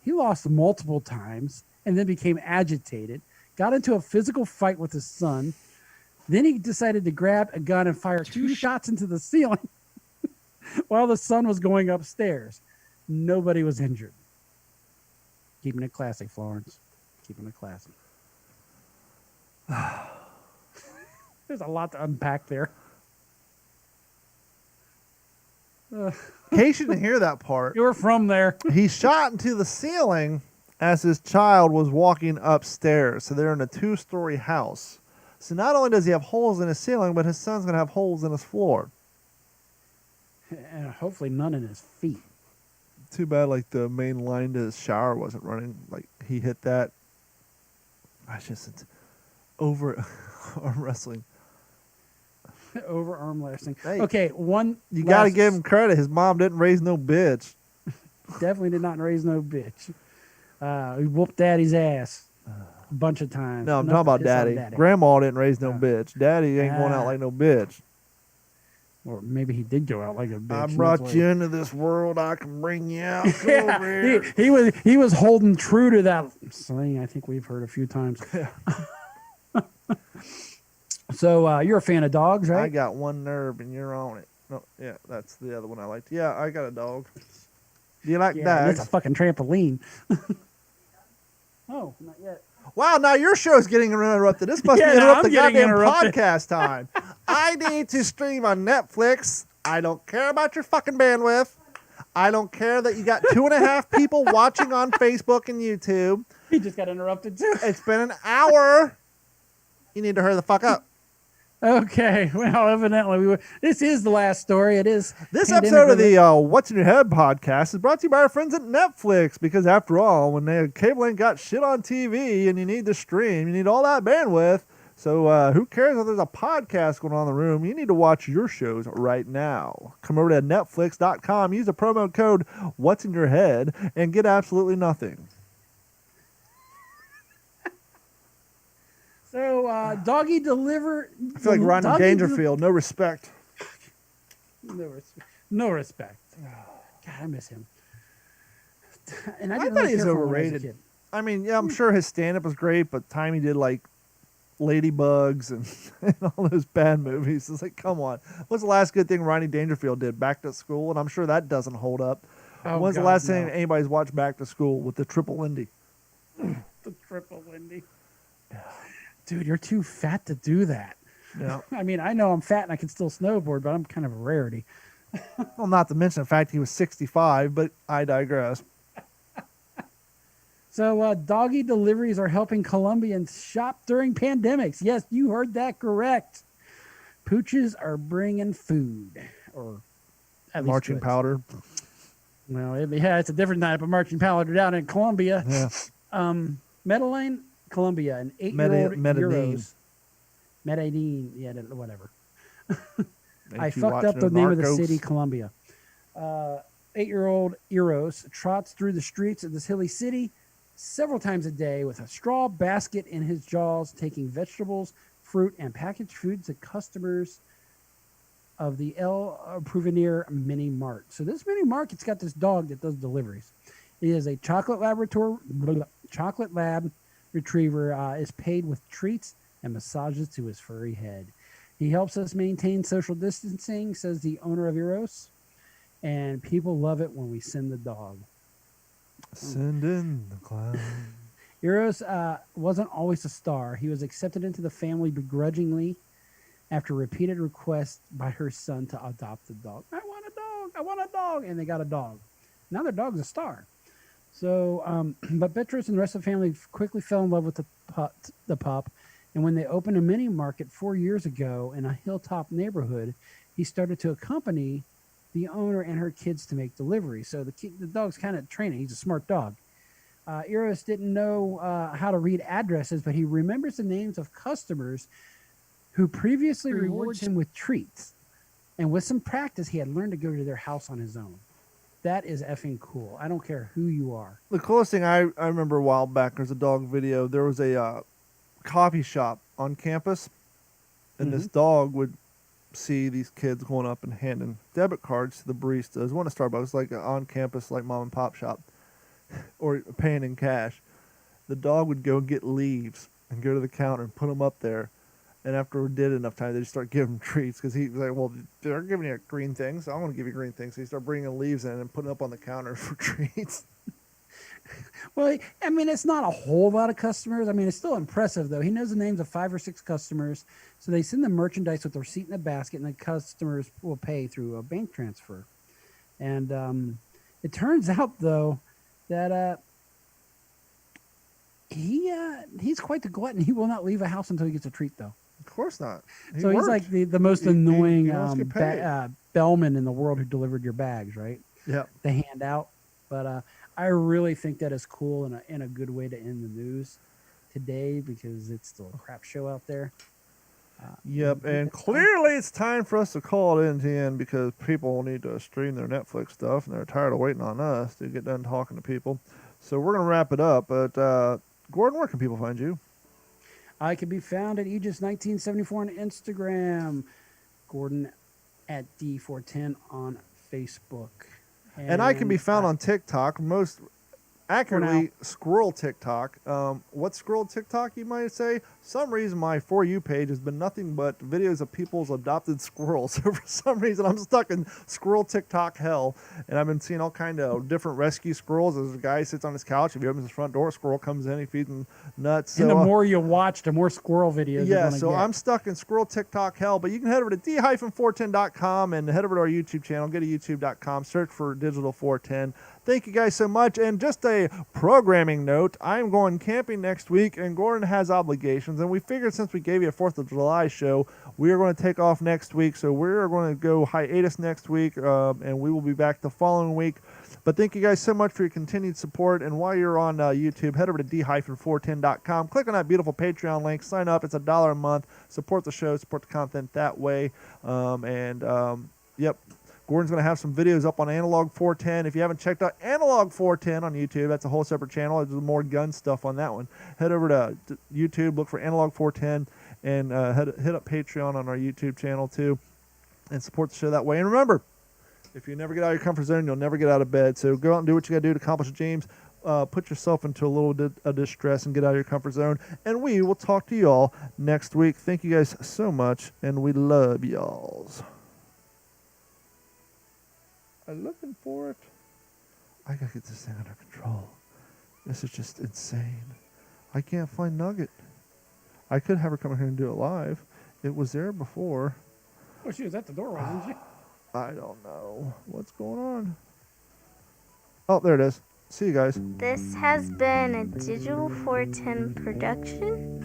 He lost multiple times and then became agitated, got into a physical fight with his son. Then he decided to grab a gun and fire 2 shots into the ceiling while the son was going upstairs. Nobody was injured. Keeping it classy, Florence. Keeping it classy. There's a lot to unpack there. In case you didn't hear that part, You were from there. he shot into the ceiling as his child was walking upstairs. So they're in a 2-story house. So not only does he have holes in his ceiling, but his son's going to have holes in his floor. And hopefully none in his feet. Too bad, like, the main line to his shower wasn't running. Like, he hit that. It's over arm wrestling. Over arm wrestling. Hey, Okay, one. You got to last- give him credit. His mom didn't raise no bitch. Definitely did not raise no bitch. He whooped daddy's ass a bunch of times. No, I'm Enough talking to about piss on daddy. Grandma didn't raise no Yeah. bitch. Daddy ain't going out like no bitch. Or maybe he did go out like a bitch. I and brought that's you why- into this world. I can bring you out. Come over Yeah, here. he was holding true to that saying. I think we've heard a few times. So you're a fan of dogs, I right? got one nerve and you're on it. No, yeah, that's the other one I liked. Yeah, I got a dog. Do you like Yeah, dogs? it's a fucking trampoline. Oh, not yet. Wow, now your show's getting interrupted. This must Yeah, be now interrupt I'm the getting goddamn interrupted. podcast time. I need to stream on Netflix. I don't care about your fucking bandwidth. I don't care that you got 2.5 people watching on Facebook and YouTube. He just got interrupted too. It's been an hour. You need to hurry the fuck up. Okay, well, evidently this is the last story. It is This pandemic episode of related. the What's in Your Head podcast is brought to you by our friends at Netflix, because after all, when the cable ain't got shit on TV and you need to stream, you need all that bandwidth. So who cares if there's a podcast going on in the room? You need to watch your shows right now. Come over to Netflix.com, use the promo code What's in Your Head, and get absolutely nothing. So doggy deliver. I feel like Rodney Doggy Dangerfield, no respect. No respect. God, I miss him. And I didn't thought really he was care for him when I was a overrated. kid. I mean, yeah, I'm sure his stand-up was great, but the time he did, like, Ladybugs and all those bad movies. It's like, come on. What's the last good thing Rodney Dangerfield did? Back to School? And I'm sure that doesn't hold up. Oh, When's the God, last no. time anybody's watched Back to School with the Triple Lindy? The triple Lindy. Dude, you're too fat to do that. Yeah. I mean, I know I'm fat and I can still snowboard, but I'm kind of a rarity. Well, not to mention the fact he was 65, but I digress. So doggy deliveries are helping Colombians shop during pandemics. Yes, you heard that correct. Pooches are bringing food, or at least Marching goods. powder. Well, it's a different type of marching powder down in Colombia. Yeah. Medellin, Colombia, an 8-year-old Medellin. Euros. Medellin, yeah, whatever. I Ain't you fucked up watching the name of the Narcos? city, Colombia. 8-year-old Eros trots through the streets of this hilly city several times a day with a straw basket in his jaws, taking vegetables, fruit, and packaged food to customers of the El Provenier Mini Mart. So this mini market's got this dog that does deliveries. He is a chocolate lab retriever, is paid with treats and massages to his furry head. He helps us maintain social distancing, says the owner of Eros, and people love it when we send the dog. Send in the clown. Eros wasn't always a star. He was accepted into the family begrudgingly after repeated requests by her son to adopt the dog. I want a dog. I want a dog. And they got a dog. Now their dog's a star. So, but Betros and the rest of the family quickly fell in love with the pup. And when they opened a mini market 4 years ago in a hilltop neighborhood, he started to accompany the owner and her kids to make deliveries. So the dog's kind of training. He's a smart dog. Eros didn't know how to read addresses, but he remembers the names of customers who previously rewarded him with treats. And with some practice, he had learned to go to their house on his own. That is effing cool. I don't care who you are. The coolest thing I remember a while back, there's a dog video. There was a coffee shop on campus, and this dog would see these kids going up and handing debit cards to the baristas. One at Starbucks, like on campus, like mom and pop shop, or paying in cash. The dog would go get leaves and go to the counter and put them up there. And after we did enough time, they just start giving him treats because he was like, well, they're giving you green things, so I'm going to give you green things. So he started bringing leaves in and putting them up on the counter for treats. Well, I mean, it's not a whole lot of customers. I mean, it's still impressive, though. He knows the names of 5 or 6 customers. So they send the merchandise with the receipt in a basket, and the customers will pay through a bank transfer. And it turns out, though, that he's quite the glutton. He will not leave a house until he gets a treat, though. Of course not. So he's like the most annoying bellman in the world who delivered your bags, right? Yeah. The handout. But I really think that is cool and a good way to end the news today because it's still a crap show out there. Yep, and clearly it's time for us to call it into the end because people need to stream their Netflix stuff and they're tired of waiting on us to get done talking to people. So we're going to wrap it up. But Gordon, where can people find you? I can be found at Aegis1974 on Instagram, Gordon at D410 on Facebook. And I can be found on TikTok, most accurately Squirrel TikTok. What's Squirrel TikTok, you might say? Some reason my For You page has been nothing but videos of people's adopted squirrels. So for some reason, I'm stuck in Squirrel TikTok hell, and I've been seeing all kind of different rescue squirrels. As a guy sits on his couch, if he opens his front door, a squirrel comes in, he feeds him nuts. So, and the more you watch, the more squirrel videos you're gonna so get. I'm stuck in Squirrel TikTok hell, but you can head over to d-410.com and head over to our YouTube channel. Go to youtube.com, search for Digital 410. Thank you guys so much. And just a programming note, I'm going camping next week, and Gordon has obligations. And we figured since we gave you a 4th of July show, we are going to take off next week. So we're going to go hiatus next week, and we will be back the following week. But thank you guys so much for your continued support. And while you're on YouTube, head over to d-410.com. Click on that beautiful Patreon link. Sign up. It's $1 a month. Support the show. Support the content that way. Yep. Gordon's going to have some videos up on Analog 410. If you haven't checked out Analog 410 on YouTube, that's a whole separate channel. There's more gun stuff on that one. Head over to YouTube, look for Analog 410, and hit up Patreon on our YouTube channel too, and support the show that way. And remember, if you never get out of your comfort zone, you'll never get out of bed. So go out and do what you got to do to accomplish your dreams. Put yourself into a little bit of distress and get out of your comfort zone. And we will talk to y'all next week. Thank you guys so much, and we love y'alls. I'm looking for it. I gotta get this thing under control. This is just insane. I can't find Nugget. I could have her come here and do it live. It was there before. Well, she was at the door, wasn't she? I don't know. What's going on? Oh, there it is. See you guys. This has been a Digital 410 production.